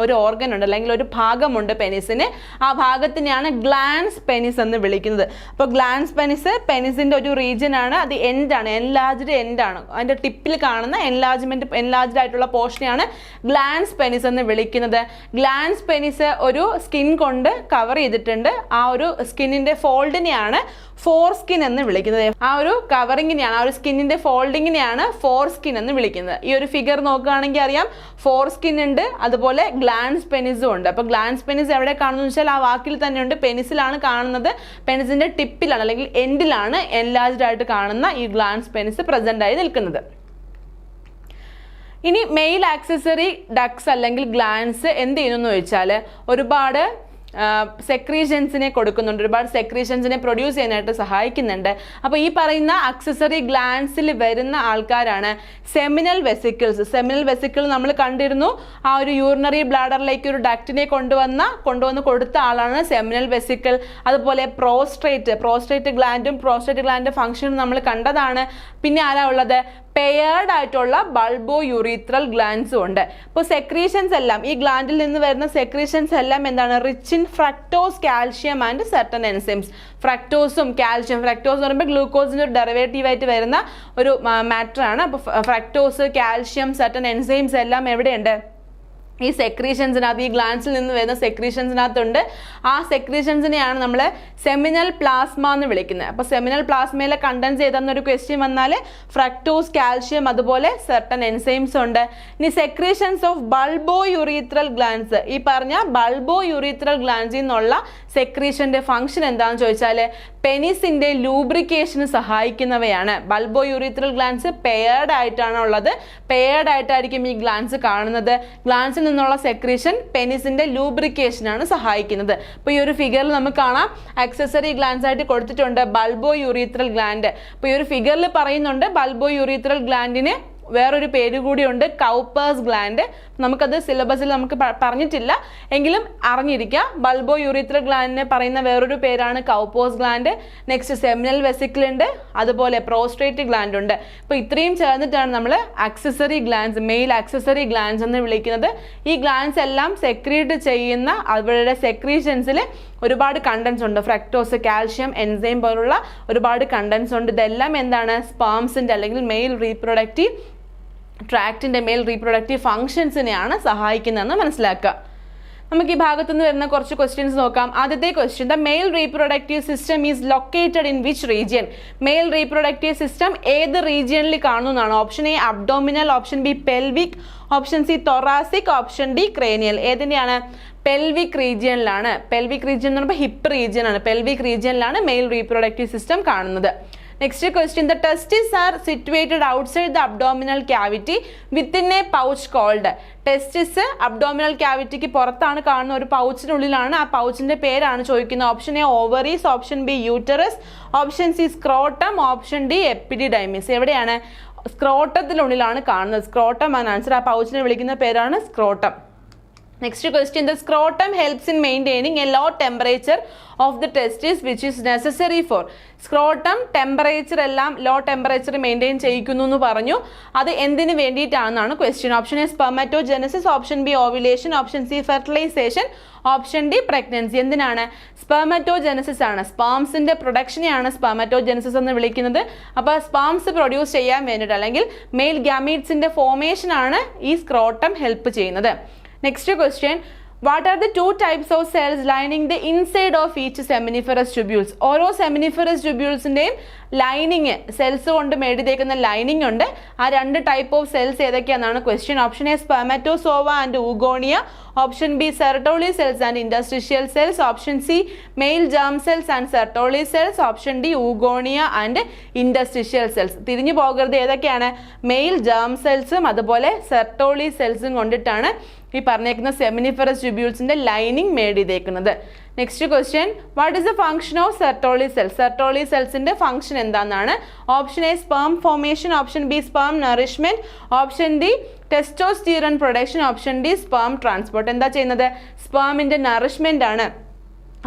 ഒരു ഓർഗൻ ഉണ്ട് അല്ലെങ്കിൽ ഒരു ഭാഗമുണ്ട് പെനിസിന്. ആ ഭാഗത്തിനെയാണ് ഗ്ലാൻസ് പെനിസ് എന്ന് വിളിക്കുന്നത്. അപ്പോൾ ഗ്ലാൻസ് പെനിസിന്റെ ഒരു റീജിയൻ ആണ്. അത് എൻഡാണ്, എൻലാർജ്ഡ് എൻഡാണ്. അതിന്റെ ടിപ്പിൽ കാണുന്ന എൻലാർജ്ഡ് ആയിട്ടുള്ള പോർഷനെയാണ് ഗ്ലാൻസ് പെനിസ് എന്ന് വിളിക്കുന്നത്. ഗ്ലാൻസ് പെനിസ് ഒരു സ്കിൻ കൊണ്ട് കവർ ചെയ്തിട്ടുണ്ട്. ആ ഒരു സ്കിന്നിന്റെ ഫോൾഡിനെയാണ് ഫോർ സ്കിൻ എന്ന് വിളിക്കുന്നത്. ആ ഒരു കവറിങ്ങിനെയാണ്, ആ ഒരു സ്കിന്നിന്റെ ഫോൾഡിങ്ങിനെയാണ് ഫോർ സ്കിൻ എന്ന് വിളിക്കുന്നത്. ഈ ഒരു ഫിഗർ നോക്കുകയാണെങ്കിൽ അറിയാം, ഫോർ സ്കിൻ ഉണ്ട്, അതുപോലെ ഗ്ലാൻസ് പെനിസും ഉണ്ട്. അപ്പോൾ ഗ്ലാൻസ് പെനിസ് എവിടെ കാണുന്നു വെച്ചാൽ ആ വാക്കിൽ തന്നെയുണ്ട്, പെനിസിലാണ് കാണുന്നത്. പെനിസിന്റെ ടിപ്പിലാണ് അല്ലെങ്കിൽ എൻഡിലാണ് എൻലാർജ്ഡ് ആയിട്ട് കാണുന്ന ഈ ഗ്ലാൻസ് പെനിസ് പ്രസന്റ് ആയി നിൽക്കുന്നത്. ഇനി മെയിൽ ആക്സസറി ഡക്സ് അല്ലെങ്കിൽ ഗ്ലാൻസ് എന്ത് ചെയ്യുന്നു എന്ന് ചോദിച്ചാൽ ഒരുപാട് സെക്രീഷൻസിനെ കൊടുക്കുന്നുണ്ട്, ഒരുപാട് സെക്രീഷൻസിനെ പ്രൊഡ്യൂസ് ചെയ്യാനായിട്ട് സഹായിക്കുന്നുണ്ട്. അപ്പോൾ ഈ പറയുന്ന അക്സസറി ഗ്ലാൻസിൽ വരുന്ന ആൾക്കാരാണ് സെമിനൽ വെസിക്കിൾസ്. സെമിനൽ വെസിക്കിൾ നമ്മൾ കണ്ടിരുന്നു, ആ ഒരു യൂറിനറി ബ്ലാഡറിലേക്ക് ഒരു ഡക്റ്റിനെ കൊണ്ടുവന്ന് കൊടുത്ത ആളാണ് സെമിനൽ വെസിക്കിൾ. അതുപോലെ പ്രോസ്ട്രേറ്റ് ഗ്ലാൻഡ് ഫംഗ്ഷൻ നമ്മൾ കണ്ടതാണ്. പിന്നെ ആരാ ഉള്ളത്? പെയർഡ് ആയിട്ടുള്ള ബൾബോ യൂറീത്രൽ ഗ്ലാൻസും ഉണ്ട്. ഇപ്പോൾ സെക്രീഷൻസ് എല്ലാം, ഈ ഗ്ലാൻഡിൽ നിന്ന് വരുന്ന സെക്രീഷൻസ് എല്ലാം എന്താണ്? Rich in fructose, calcium and certain enzymes. ഫ്രക്ടോസും കാൽഷ്യം, ഫ്രക്ടോസ് എന്ന് പറയുമ്പോൾ ഗ്ലൂക്കോസിൻ്റെ ഒരു ഡെറിവേറ്റീവ് ആയിട്ട് വരുന്ന ഒരു മാറ്റർ ആണ്. അപ്പോൾ ഫ്രക്ടോസ്, കാൽഷ്യം, സർട്ടൻ എൻസൈംസ് എല്ലാം എവിടെയുണ്ട്? ഈ സെക്രീഷൻസിനകത്ത്, ഈ ഗ്ലാൻസിൽ നിന്ന് വരുന്ന സെക്രീഷൻസിനകത്തുണ്ട്. ആ സെക്രീഷൻസിനെയാണ് നമ്മൾ സെമിനൽ പ്ലാസ്മ എന്ന് വിളിക്കുന്നത്. അപ്പോൾ സെമിനൽ പ്ലാസ്മയിലെ കണ്ടൻസ് ചെയ്തെന്നൊരു ക്വസ്റ്റ്യൻ വന്നാൽ ഫ്രക്ടോസ്, കാൽഷ്യം, അതുപോലെ സർട്ടൻ എൻസൈംസ് ഉണ്ട്. ഇനി സെക്രീഷൻസ് ഓഫ് ബൾബോ യൂറീത്രൽ ഗ്ലാൻസ്, ഈ പറഞ്ഞ ബൾബോ യൂറീത്രൽ ഗ്ലാൻസിൽ നിന്നുള്ള സെക്രീഷന്റെ ഫംഗ്ഷൻ എന്താണെന്ന് ചോദിച്ചാൽ പെനിസിന്റെ ലൂബ്രിക്കേഷന് സഹായിക്കുന്നവയാണ്. ബൾബോ യൂറീത്രൽ ഗ്ലാൻസ് പെയർഡ് ആയിട്ടാണ് ഉള്ളത്. പെയർഡ് ആയിട്ടായിരിക്കും ഈ ഗ്ലാൻസ് കാണുന്നത്. ഗ്ലാൻസിൽ നിന്നുള്ള സെക്രീഷൻ പെനിസിന്റെ ലൂബ്രിക്കേഷനാണ് സഹായിക്കുന്നത്. അപ്പോൾ ഈ ഒരു ഫിഗറിൽ നമുക്ക് കാണാം, ആക്സസറി ഗ്ലാൻസ് ആയിട്ട് കൊടുത്തിട്ടുണ്ട് ബൾബോ യൂറീത്രൽ ഗ്ലാൻഡ്. അപ്പോൾ ഈ ഒരു ഫിഗറിൽ പറയുന്നുണ്ട് ബൾബോ യൂറീത്രൽ ഗ്ലാൻഡിന് വേറൊരു പേര് കൂടിയുണ്ട്, കൗപ്പേഴ്സ് ഗ്ലാൻഡ്. നമുക്കത് സിലബസിൽ നമുക്ക് പറഞ്ഞിട്ടില്ല, എങ്കിലും അറിഞ്ഞിരിക്കുക. ബൾബോ യൂറിത്രൽ ഗ്ലാൻഡിനെ പറയുന്ന വേറൊരു പേരാണ് Cowper's gland. Next seminal vesicle ഉണ്ട്, അതുപോലെ പ്രോസ്ട്രേറ്റ് ഗ്ലാൻഡ് ഉണ്ട്. അപ്പോൾ ഇത്രയും ചേർന്നിട്ടാണ് നമ്മൾ accessory glands, mail accessory glands എന്ന് വിളിക്കുന്നത്. ഈ ഗ്ലാൻഡ്സ് എല്ലാം സെക്രീറ്റ് ചെയ്യുന്ന അവരുടെ സെക്രീഷൻസിൽ ഒരുപാട് കണ്ടൻസ് ഉണ്ട്. ഫ്രക്ടോസ്, കാൽഷ്യം, എൻസൈം പോലുള്ള ഒരുപാട് കണ്ടൻസ് ഉണ്ട്. ഇതെല്ലാം എന്താണ്, സ്പേംസിൻ്റെ അല്ലെങ്കിൽ മെയിൽ റീപ്രൊഡക്റ്റീവ് ട്രാക്റ്റിൻ്റെ മെയിൽ റീപ്രൊഡക്റ്റീവ് ഫങ്ഷൻസിനെയാണ് സഹായിക്കുന്നതെന്ന് മനസ്സിലാക്കുക. നമുക്ക് ഈ ഭാഗത്തുനിന്ന് വരുന്ന കുറച്ച് ക്വസ്റ്റ്യൻസ് നോക്കാം. ആദ്യത്തെ question, the male reproductive system is located in which region? മെയിൽ റീപ്രൊഡക്റ്റീവ് സിസ്റ്റം ഏത് റീജിയനിൽ കാണുന്നതാണ്? Option A abdominal, option B pelvic, option C thoracic, option D cranial. ഏതിൻ്റെയാണ്? പെൽവിക് റീജിയനിലാണ്. പെൽവിക് റീജിയൻ എന്ന് പറയുമ്പോൾ ഹിപ്പ് റീജിയൻ ആണ്. പെൽവിക് റീജിയനിലാണ് മെയിൽ റീപ്രൊഡക്റ്റീവ് സിസ്റ്റം കാണുന്നത്. Next question, the testis are situated outside the abdominal cavity within a pouch called. Testis abdominal ക്യാവിറ്റിക്ക് പുറത്താണ് കാണുന്ന ഒരു പൗച്ചിനുള്ളിലാണ്. ആ പൗച്ചിന്റെ പേരാണ് ചോദിക്കുന്നത്. Option A ovaries, option B uterus, option C scrotum, option D epididymis. എവിടെയാണ്? സ്ക്രോട്ടത്തിനുള്ളിലാണ് കാണുന്നത്. സ്ക്രോട്ടം ആണ് ആൻസർ. ആ പൗച്ചിനെ വിളിക്കുന്ന പേരാണ് scrotum. Next question, the scrotum helps in maintaining a low temperature of the testis which is necessary for. Scrotum temperature എല്ലാം low temperature maintain ചെയ്യിക്കുന്നു എന്ന് പറഞ്ഞു. അത് എന്തിനു വേണ്ടിയിട്ടാണെന്നാണ് question. Option A spermatogenesis, option B ovulation, option C fertilisation, option D pregnancy. എന്തിനാണ്? Spermatogenesis ആണ്. സ്പാംസിന്റെ പ്രൊഡക്ഷനെയാണ് സ്പെർമറ്റോജെനസിസ് എന്ന് വിളിക്കുന്നത്. അപ്പോൾ സ്പാംസ് പ്രൊഡ്യൂസ് ചെയ്യാൻ വേണ്ടിയിട്ട് അല്ലെങ്കിൽ മെയിൽ ഗ്യാമീറ്റ്സിന്റെ ഫോർമേഷൻ ആണ് ഈ സ്ക്രോട്ടം ഹെൽപ്പ് ചെയ്യുന്നത്. Next question, what are the two types of cells lining the inside of each seminiferous tubules? ഓരോ seminiferous tubulesൻ്റെയും ലൈനിങ്, സെൽസ് കൊണ്ട് മേടിതേക്കുന്ന ലൈനിങ് ഉണ്ട്. ആ രണ്ട് ടൈപ്പ് ഓഫ് സെൽസ് ഏതൊക്കെയാണെന്നാണ് question. Option A spermatozoa and oogonia, option B Sertoli cells and interstitial cells, option C male germ cells and Sertoli cells, option D oogonia and interstitial cells. തിരിഞ്ഞു പോകരുത്, ഏതൊക്കെയാണ്? Mail germ സെൽസും അതുപോലെ Sertoli സെൽസും കൊണ്ടിട്ടാണ് ഈ പറഞ്ഞേക്കുന്ന seminiferous ട്യൂബ്യൂൾസിന്റെ lining made ചെയ്തേക്കുന്നത്. Next question, what is the function of Sertoli cells? Sertoli സെൽസിന്റെ ഫംഗ്ഷൻ എന്താണെന്നാണ്. Option A sperm formation, option B sperm nourishment, option D testosterone production, option D sperm transport. എന്താ ചെയ്യുന്നത്? സ്പേമിന്റെ nourishment ആണ്.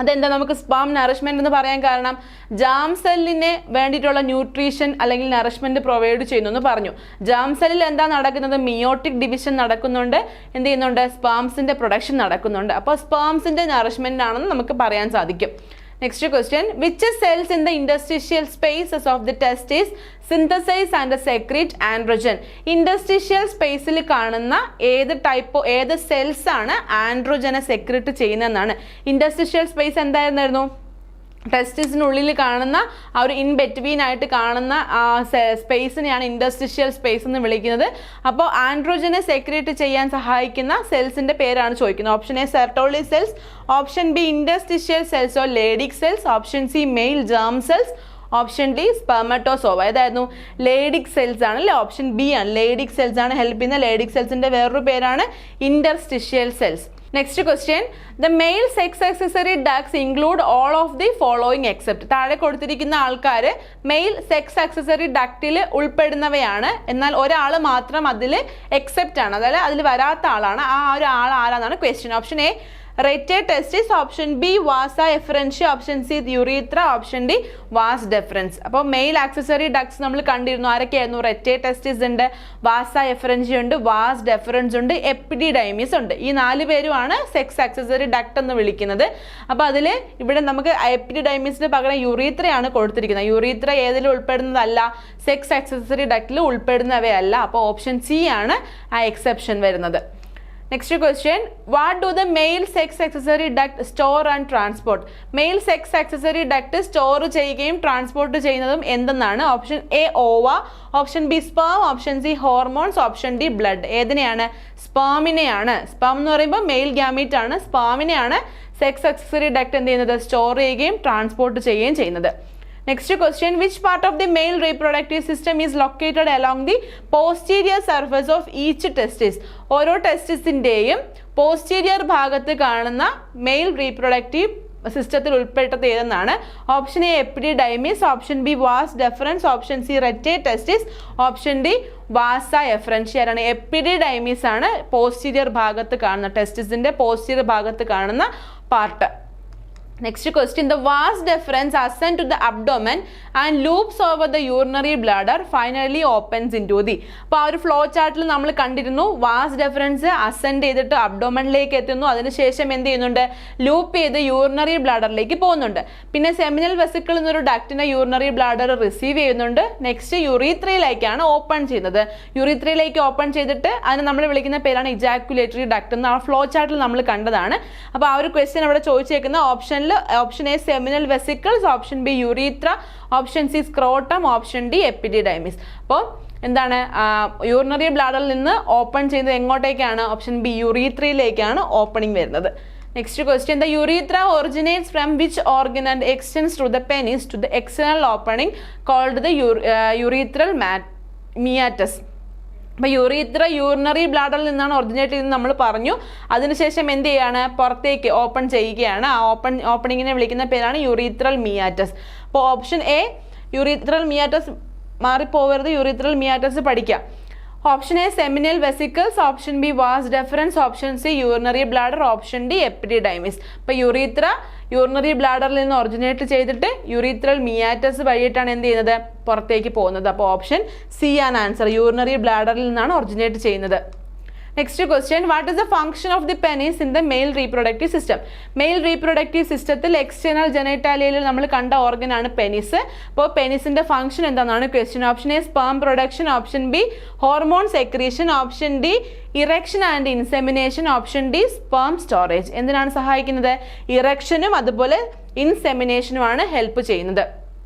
അതെന്താ നമുക്ക് sperm nourishment എന്ന് പറയാൻ കാരണം? ജാം സെല്ലിന് വേണ്ടിയിട്ടുള്ള ന്യൂട്രീഷൻ അല്ലെങ്കിൽ നറിഷ്മെന്റ് പ്രൊവൈഡ് ചെയ്യുന്നു എന്ന് പറഞ്ഞു. ജാം സെല്ലിൽ എന്താ നടക്കുന്നത്? മിയോട്ടിക് ഡിവിഷൻ നടക്കുന്നുണ്ട്. എന്ത് ചെയ്യുന്നുണ്ട്? സ്പേംസിന്റെ പ്രൊഡക്ഷൻ നടക്കുന്നുണ്ട്. അപ്പോൾ സ്പേംസിന്റെ നറിഷ്മെന്റ് ആണെന്ന് നമുക്ക് പറയാൻ സാധിക്കും. Next question, which cells in the interstitial spaces of the testis synthesise and secrete androgen? Interstitial സ്പേസിൽ കാണുന്ന ഏത് സെൽസ് ആണ് ആൻഡ്രോജനെ സെക്രീറ്റ് ചെയ്യുന്നതെന്നാണ്. ഇൻഡസ്ട്രിഷ്യൽ സ്പേസ് എന്തായിരുന്നു? ടെസ്റ്റിസിനുള്ളിൽ കാണുന്ന ആ ഒരു ഇൻ ബെറ്റ്വീൻ ആയിട്ട് കാണുന്ന സ്പേസിനെയാണ് ഇൻഡസ്ട്രിഷ്യൽ സ്പേസ് എന്ന് വിളിക്കുന്നത്. അപ്പോൾ ആൻഡ്രോജനെ സെക്രീറ്റ് ചെയ്യാൻ സഹായിക്കുന്ന സെൽസിന്റെ പേരാണ് ചോദിക്കുന്നത്. Option A Sertoli cells, option B interstitial cells or Leydig cells, option C male germ cells, option D spermatozoa. ഏതായിരുന്നു? ലേഡിക് സെൽസ് ആണ് അല്ലേ? ഓപ്ഷൻ ബി ആണ്. ലേഡിക് സെൽസ് ആണ് ഹെൽപ്പ് ചെയ്യുന്ന. ലേഡിക് സെൽസിന്റെ വേറൊരു പേരാണ് interstitial cells. Next question, the male sex accessory ducts include all of the following except. താഴെ കൊടുത്തിരിക്കുന്ന ആൾക്കാർ മെയിൽ സെക്സ് ആക്സസറി ഡക്റ്റിൽ ഉൾപ്പെടുന്നവയാണ്. എന്നാൽ ഒരാൾ മാത്രം അതിൽ എക്സെപ്റ്റ് ആണ്, അതായത് അതിൽ വരാത്ത ആളാണ്. ആ ഒരു ആൾ ആരാന്നാണ് question. Option A rete testis, option B vasa efferentia, option C urethra, option D vas deferens. അപ്പോൾ മെയിൽ ആക്സസറി ഡക്ട്സ് നമ്മൾ കണ്ടിരുന്നു. ആരൊക്കെയായിരുന്നു? റെറ്റെ ടെസ്റ്റിസ് ഉണ്ട്, വാസ എഫറൻഷ്യ ഉണ്ട്, വാസ് ഡെഫറൻസ് ഉണ്ട്, എപ്പിഡിഡൈമിസ് ഉണ്ട്. ഈ 4 പേരുമാണ് സെക്സ് ആക്സസറി ഡക്ട് എന്ന് വിളിക്കുന്നത്. അപ്പോൾ അതിൽ ഇവിടെ നമുക്ക് എപ്പിഡിഡൈമിസിന് പകരം യൂറീത്രയാണ് കൊടുത്തിരിക്കുന്നത്. യൂറീത്ര ഏതിൽ ഉൾപ്പെടുന്നതല്ല? Sex accessory ഡക്റ്റിൽ ഉൾപ്പെടുന്നവയല്ല. അപ്പോൾ ഓപ്ഷൻ സി ആണ് ആ എക്സെപ്ഷൻ വരുന്നത്. Next question, what do the male sex accessory duct store and transport? Male sex accessory duct store ചെയ്യുകയും ട്രാൻസ്പോർട്ട് ചെയ്യുന്നതും എന്തെന്നാണ്? Option A ova, option B sperm, option C hormones, option D blood. ഏതിനെയാണ്? സ്പേമിനെയാണ്. Sperm എന്ന് പറയുമ്പോൾ mail gamete ആണ്. സ്പേമിനെയാണ് sex accessory duct എന്ത് ചെയ്യുന്നത്? സ്റ്റോർ ചെയ്യുകയും ട്രാൻസ്പോർട്ട് ചെയ്യുകയും ചെയ്യുന്നത്. Next question, which part of the male reproductive system is located along the posterior surface of each testis? ഓരോ ടെസ്റ്റിസിൻ്റെയും പോസ്റ്റീരിയർ ഭാഗത്ത് കാണുന്ന മെയിൽ റീപ്രൊഡക്റ്റീവ് സിസ്റ്റത്തിൽ ഉൾപ്പെട്ടത് ഏതെന്നാണ്. Option A epididymis, option B vas deferens, option C rete testis, option D vasa efferentia ആണ്. Epididymis ആണ് posterior ഭാഗത്ത് കാണുന്ന, ടെസ്റ്റിസിന്റെ പോസ്റ്റീരിയർ ഭാഗത്ത് കാണുന്ന part. Next question, the vas deferens ascend to the abdomen and loops over the urinary bladder, finally opens into the. അപ്പോൾ ആ ഒരു flow ചാർട്ടിൽ നമ്മൾ കണ്ടിരുന്നു വാസ് ഡെഫറൻസ് അസെൻഡ് ചെയ്തിട്ട് അബ്ഡോമനിലേക്ക് എത്തുന്നു, അതിനുശേഷം എന്ത് ചെയ്യുന്നുണ്ട്, ലൂപ്പ് ചെയ്ത് യൂറിനറി ബ്ലാഡറിലേക്ക് പോകുന്നുണ്ട്. പിന്നെ സെമിനൽ വെസിക്കിൾ എന്നൊരു ഡക്റ്റിനെ യൂറിനറി ബ്ലാഡർ റിസീവ് ചെയ്യുന്നുണ്ട്. നെക്സ്റ്റ് യുറീത്രയിലേക്കാണ് ഓപ്പൺ ചെയ്യുന്നത്. യുറീത്രയിലേക്ക് ഓപ്പൺ ചെയ്തിട്ട് അതിന് നമ്മൾ വിളിക്കുന്ന പേരാണ് ഇജാക്കുലേറ്ററി ഡക്റ്റ് എന്ന് ആ ഫ്ലോ ചാർട്ടിൽ നമ്മൾ കണ്ടതാണ്. അപ്പോൾ ആ ഒരു ക്വസ്റ്റ്യൻ അവിടെ ചോദിച്ചേക്കുന്ന option A seminal vesicles, option B urethra, option C scrotum, option D epididymis. അപ്പോൾ എന്താണ്, യൂറിനറി ബ്ലാഡറിൽ നിന്ന് ഓപ്പൺ ചെയ്യുന്നത് എങ്ങോട്ടേക്കാണ്? ഓപ്ഷൻ ബി യുറീത്രയിലേക്കാണ് ഓപ്പണിംഗ് വരുന്നത്. Next question, the urethra originates from which organ and extends to the penis to the external opening called the urethral meatus. അപ്പോൾ urethra urinary ബ്ലാഡറിൽ നിന്നാണ് ഒറിജിനേറ്റ് ചെയ്യുന്നത് നമ്മൾ പറഞ്ഞു. അതിനുശേഷം എന്ത് ചെയ്യാണ്, പുറത്തേക്ക് ഓപ്പൺ ചെയ്യുകയാണ്. ആ ഓപ്പണിങ്ങിനെ വിളിക്കുന്ന പേരാണ് യുറീത്രൽ മിയാറ്റസ്. അപ്പോൾ option A urethral meatus മാറിപ്പോവരുത്, urethral meatus പഠിക്കാം. Option A seminal vesicles, option B vas deferens, option C urinary bladder, option D epididymis. അപ്പോൾ യുറീത്ര യൂറിനറി ബ്ലാഡറിൽ നിന്ന് ഒറിജിനേറ്റ് ചെയ്തിട്ട് യുറീത്രൽ മിയാറ്റസ് വഴിയിട്ടാണ് എന്ത് ചെയ്യുന്നത്, പുറത്തേക്ക് പോകുന്നത്. അപ്പോൾ ഓപ്ഷൻ സി ആണ് ആൻസർ, യൂറിനറി ബ്ലാഡറിൽ നിന്നാണ് ഒറിജിനേറ്റ് ചെയ്യുന്നത്. Next question, what is the function of the penis in the male reproductive system? Male reproductive സിസ്റ്റത്തിൽ എക്സ്റ്റേണൽ ജെനൈറ്റാലിയയിൽ നമ്മൾ കണ്ട ഓർഗൻ ആണ് പെനിസ്. അപ്പോൾ പെനിസിന്റെ ഫംഗ്ഷൻ എന്താണെന്നാണ് question. Option A sperm production, option B hormone secretion, option D erection and insemination, option D sperm storage. എന്തിനാണ് സഹായിക്കുന്നത്? ഇറക്ഷനും അതുപോലെ ഇൻസെമിനേഷനുമാണ് help ചെയ്യുന്നത്.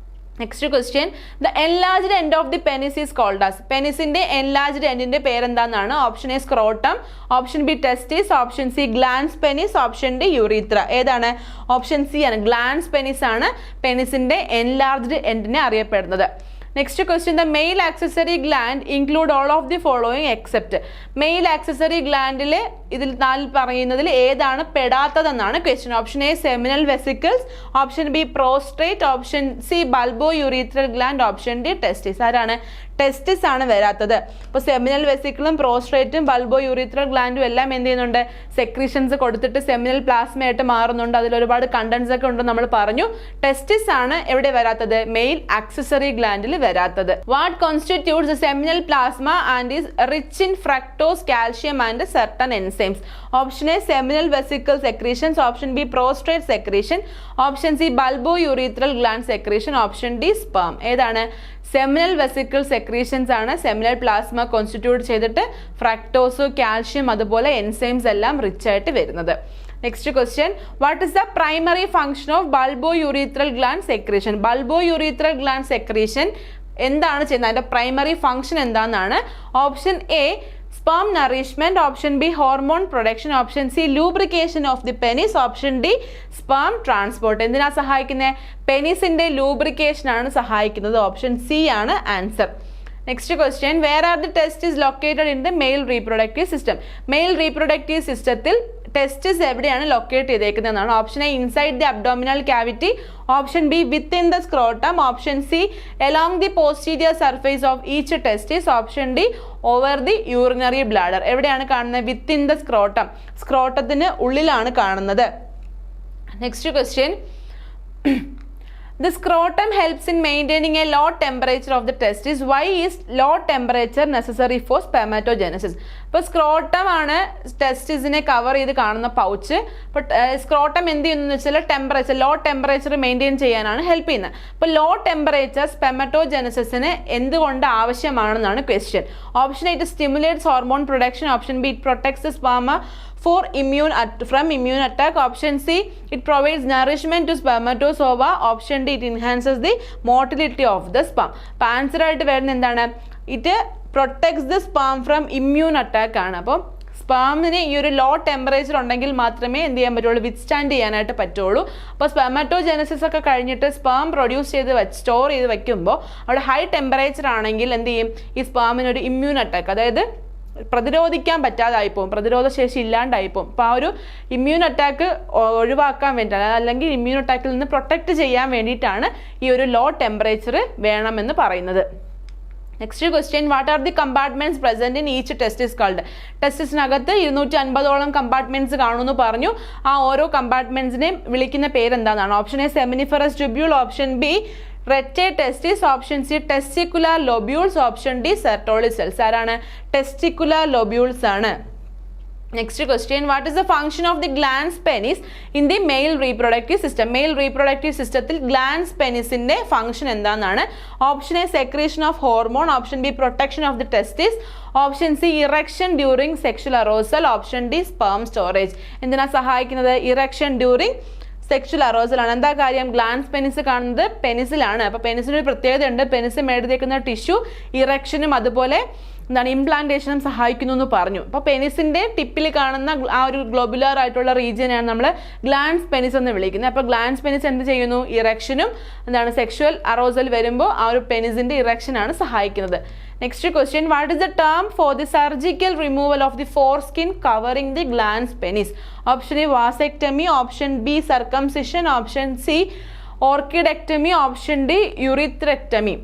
Next question, the enlarged end of the penis is called as? പെനിസിന്റെ enlarged എൻഡിന്റെ പേരെന്താണെന്നാണ്. Option A scrotum, option B testis, option C glans penis, option D urethra. ഏതാണ്? Option C ആണ്, glans penis ആണ് പെനിസിന്റെ എൻലാർജ്ഡ് എൻഡിനെ അറിയപ്പെടുന്നത്. Next question, the male accessory gland include all of the following except? Male accessory ഗ്ലാൻഡിൽ ഇതിൽ പറയുന്നതിൽ ഏതാണ് പെടാത്തതെന്നാണ് question. Option A seminal vesicles, option B prostate, option C ബൾബോ urethral gland, option D ടെസ്റ്റിസ്. ആരാണ്? ടെസ്റ്റിസ് ആണ് വരാത്തത്. അപ്പോൾ സെമിനൽ വെസിക്കിളും പ്രോസ്ട്രേറ്റും ബൾബോ യുറീത്രൽ ഗ്ലാൻഡും എല്ലാം എന്ത് ചെയ്യുന്നുണ്ട്, സെക്രീഷൻസ് കൊടുത്തിട്ട് സെമിനൽ പ്ലാസ്മയായിട്ട് മാറുന്നുണ്ട്. അതിൽ ഒരുപാട് കണ്ടൻസ് ഒക്കെ ഉണ്ടെന്ന് നമ്മൾ പറഞ്ഞു. ടെസ്റ്റിസ് ആണ് എവിടെ വരാത്തത്? മെയിൽ ആക്സസറി ഗ്ലാൻഡിൽ വരാത്തത്. What constitutes the seminal plasma and is rich in fructose, calcium and certain enzymes? Option A seminal vesicle secretions, option B prostate secretion, option C ബൾബോ urethral gland secretion, option D sperm. ഏതാണ്? Seminal vesicle secretions ആണ് seminal plasma constitute ചെയ്തിട്ട് fructose, calcium അതുപോലെ enzymes എല്ലാം rich ആയിട്ട് വരുന്നത്. Next question, what is the primary function of ബൾബോ urethral gland secretion? ബൾബോ urethral gland secretion എന്താണ് ചെയ്യുന്നത്? അതിന്റെ പ്രൈമറി ഫംഗ്ഷൻ എന്താണെന്നാണ്. Option A sperm nourishment, option B hormone production, option C lubrication of the penis, option D sperm transport. എന്തിനാ സഹായിക്കുന്നത്? പെനിസിന്റെ lubrication ആണ് സഹായിക്കുന്നത്. Option C ആണ് answer. Next question, where are the testis located in the male reproductive system? Male reproductive സിസ്റ്റത്തിൽ testis എവിടെയാണ് locate ചെയ്തേക്കുന്നതെന്നാണ്. Option A inside the abdominal cavity, option B within the scrotum, option C along the posterior surface of each testis, option D over the urinary bladder. എവിടെയാണ് കാണുന്നത്? Within the scrotum, സ്ക്രോട്ടത്തിന് ഉള്ളിലാണ് കാണുന്നത്. Next question, the scrotum helps in maintaining a low temperature of the testis. Why is low temperature necessary for spermatogenesis? ഇപ്പോൾ scrotum ആണ് ടെസ്റ്റിസിനെ cover ചെയ്ത് കാണുന്ന pouch. അപ്പോൾ സ്ക്രോട്ടം എന്ത് ചെയ്യുന്നു വെച്ചാൽ ടെമ്പറേച്ചർ, ലോ ടെമ്പറേച്ചർ മെയിൻറ്റെയിൻ ചെയ്യാനാണ് ഹെൽപ്പ് ചെയ്യുന്നത്. അപ്പോൾ ലോ ടെമ്പറേച്ചർ സ്പെർമറ്റോജെനസിന് എന്തുകൊണ്ട് ആവശ്യമാണെന്നാണ് question. Option A it stimulates hormone production, option B it protects the sperm from immune attack, option C it provides nourishment to spermatozoa, option D it enhances the motility of the sperm. അപ്പോൾ answer ആയിട്ട് വരുന്നത് എന്താണ്? It protects the sperm from immune attack ആണ്. അപ്പോൾ സ്പേമിന് ഈ ഒരു low temperature ഉണ്ടെങ്കിൽ മാത്രമേ എന്ത് ചെയ്യാൻ പറ്റുള്ളൂ? വിത്ത്സ്റ്റാൻഡ് ചെയ്യാനായിട്ട് പറ്റുള്ളൂ. അപ്പോൾ സ്പെർമറ്റോജെനസിസ് ഒക്കെ കഴിഞ്ഞിട്ട് സ്പേം പ്രൊഡ്യൂസ് ചെയ്ത് സ്റ്റോർ ചെയ്ത് വെക്കുമ്പോൾ അവിടെ ഹൈ ടെമ്പറേച്ചർ ആണെങ്കിൽ എന്ത് ചെയ്യും? ഈ സ്പേമിനൊരു ഇമ്മ്യൂൺ അറ്റാക്ക്, അതായത് പ്രതിരോധിക്കാൻ പറ്റാതായിപ്പോവും, പ്രതിരോധ ശേഷി ഇല്ലാണ്ടായിപ്പോവും. അപ്പോൾ ആ ഒരു ഇമ്മ്യൂൺ അറ്റാക്ക് ഒഴിവാക്കാൻ വേണ്ടിയിട്ടാണ്, അല്ലെങ്കിൽ ഇമ്മ്യൂൺ അറ്റാക്കിൽ നിന്ന് പ്രൊട്ടക്റ്റ് ചെയ്യാൻ വേണ്ടിയിട്ടാണ് ഈ ഒരു ലോ ടെമ്പറേച്ചർ വേണമെന്ന് പറയുന്നത്. Next question, what are the compartments present in each testis called? ടെസ്റ്റിസിനകത്ത് 250ഓളം കമ്പാർട്ട്മെന്റ്സ് കാണുമെന്ന് പറഞ്ഞു. ആ ഓരോ കമ്പാർട്ട്മെന്റ്സിനെയും വിളിക്കുന്ന പേരെന്താണെന്നാണ്. Option A seminiferous tubule, option B rete testis, option C testicular lobules, option D Sertoli cells. ആരാണ്? ടെസ്റ്റിക്കുലർ ലോബ്യൂൾസ് ആണ്. Next question, what is the function of the glans penis in the male reproductive system? Male reproductive സിസ്റ്റത്തിൽ glans പെനിസിന്റെ function എന്താണെന്നാണ്. Option A secretion of hormone, option B protection of the testis, option C erection during sexual arousal, option D sperm storage. എന്തിനാ സഹായിക്കുന്നത്? Erection during sexual അറോസലാണ്. എന്താ കാര്യം? Glance penis കാണുന്നത് പെനിസിലാണ്. അപ്പോൾ പെനിസിന് ഒരു പ്രത്യേകത ഉണ്ട്. പെനിസ് മേടിതേക്കുന്ന ടിഷ്യൂ ഇറക്ഷനും അതുപോലെ ഇംപ്ലാന്റേഷനും സഹായിക്കുന്നു എന്ന് പറഞ്ഞു. അപ്പോൾ പെനിസിന്റെ ടിപ്പിൽ കാണുന്ന ആ ഒരു ഗ്ലോബുലർ ആയിട്ടുള്ള റീജിയനാണ് നമ്മൾ ഗ്ലാൻസ് പെനിസ് എന്ന് വിളിക്കുന്നത്. അപ്പോൾ ഗ്ലാൻസ് പെനിസ് എന്ത് ചെയ്യുന്നു? ഇറക്ഷനും സെക്ഷുവൽ അറോസൽ വരുമ്പോൾ ആ ഒരു പെനിസിന്റെ ഇറക്ഷനാണ് സഹായിക്കുന്നത്. Next question, what is the term for the surgical removal of the foreskin covering the glans penis? Option A vasectomy, option B circumcision, option C orchidectomy, option D urethrectomy.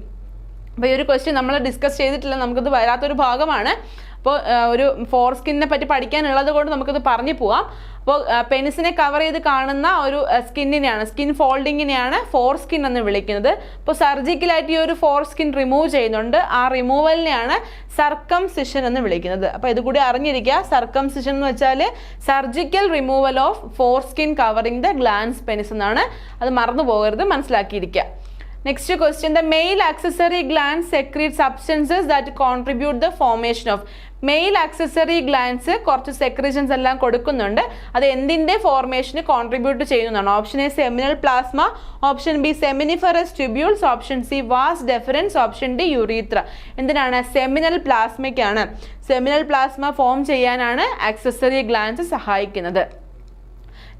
അപ്പോൾ ഈ ഒരു question നമ്മൾ ഡിസ്കസ് ചെയ്തിട്ടില്ല, നമുക്കത് വരാത്തൊരു ഭാഗമാണ്. അപ്പോൾ ഒരു ഫോർസ്കിന്നിനെ പറ്റി പഠിക്കാനുള്ളത് കൊണ്ട് നമുക്കത് പറഞ്ഞു പോവാം. അപ്പോൾ പെനിസിനെ കവർ ചെയ്ത് കാണുന്ന ഒരു സ്കിന്നിനെയാണ്, സ്കിൻ ഫോൾഡിങ്ങിനെയാണ് ഫോർസ്കിൻ എന്ന് വിളിക്കുന്നത്. അപ്പോൾ സർജിക്കലായിട്ട് ഈ ഒരു ഫോർസ്കിൻ റിമൂവ് ചെയ്യുന്നുണ്ട്. ആ റിമൂവലിനെയാണ് സർക്കംസിഷൻ എന്ന് വിളിക്കുന്നത്. അപ്പോൾ ഇതുകൂടി അറിഞ്ഞിരിക്കുക. സർക്കംസിഷൻ എന്ന് വെച്ചാൽ surgical removal of foreskin covering the glans penis എന്നാണ്. അത് മറന്നു പോകരുത്, മനസ്സിലാക്കിയിരിക്കുക. Next question, the male accessory glands secrete substances that contribute the formation of. Male accessory glands കുറച്ച് സെക്രീഷൻസ് എല്ലാം കൊടുക്കുന്നുണ്ട്. അത് എന്തിൻ്റെ ഫോർമേഷന് കോൺട്രിബ്യൂട്ട് ചെയ്യുന്നതാണ്. Option A seminal plasma, option B seminiferous tubules, option C vas deferens, option D urethra. എന്തിനാണ്? Seminal പ്ലാസ്മയ്ക്കാണ്. Seminal plasma form ചെയ്യാനാണ് ആക്സസറി ഗ്ലാൻസ് സഹായിക്കുന്നത്.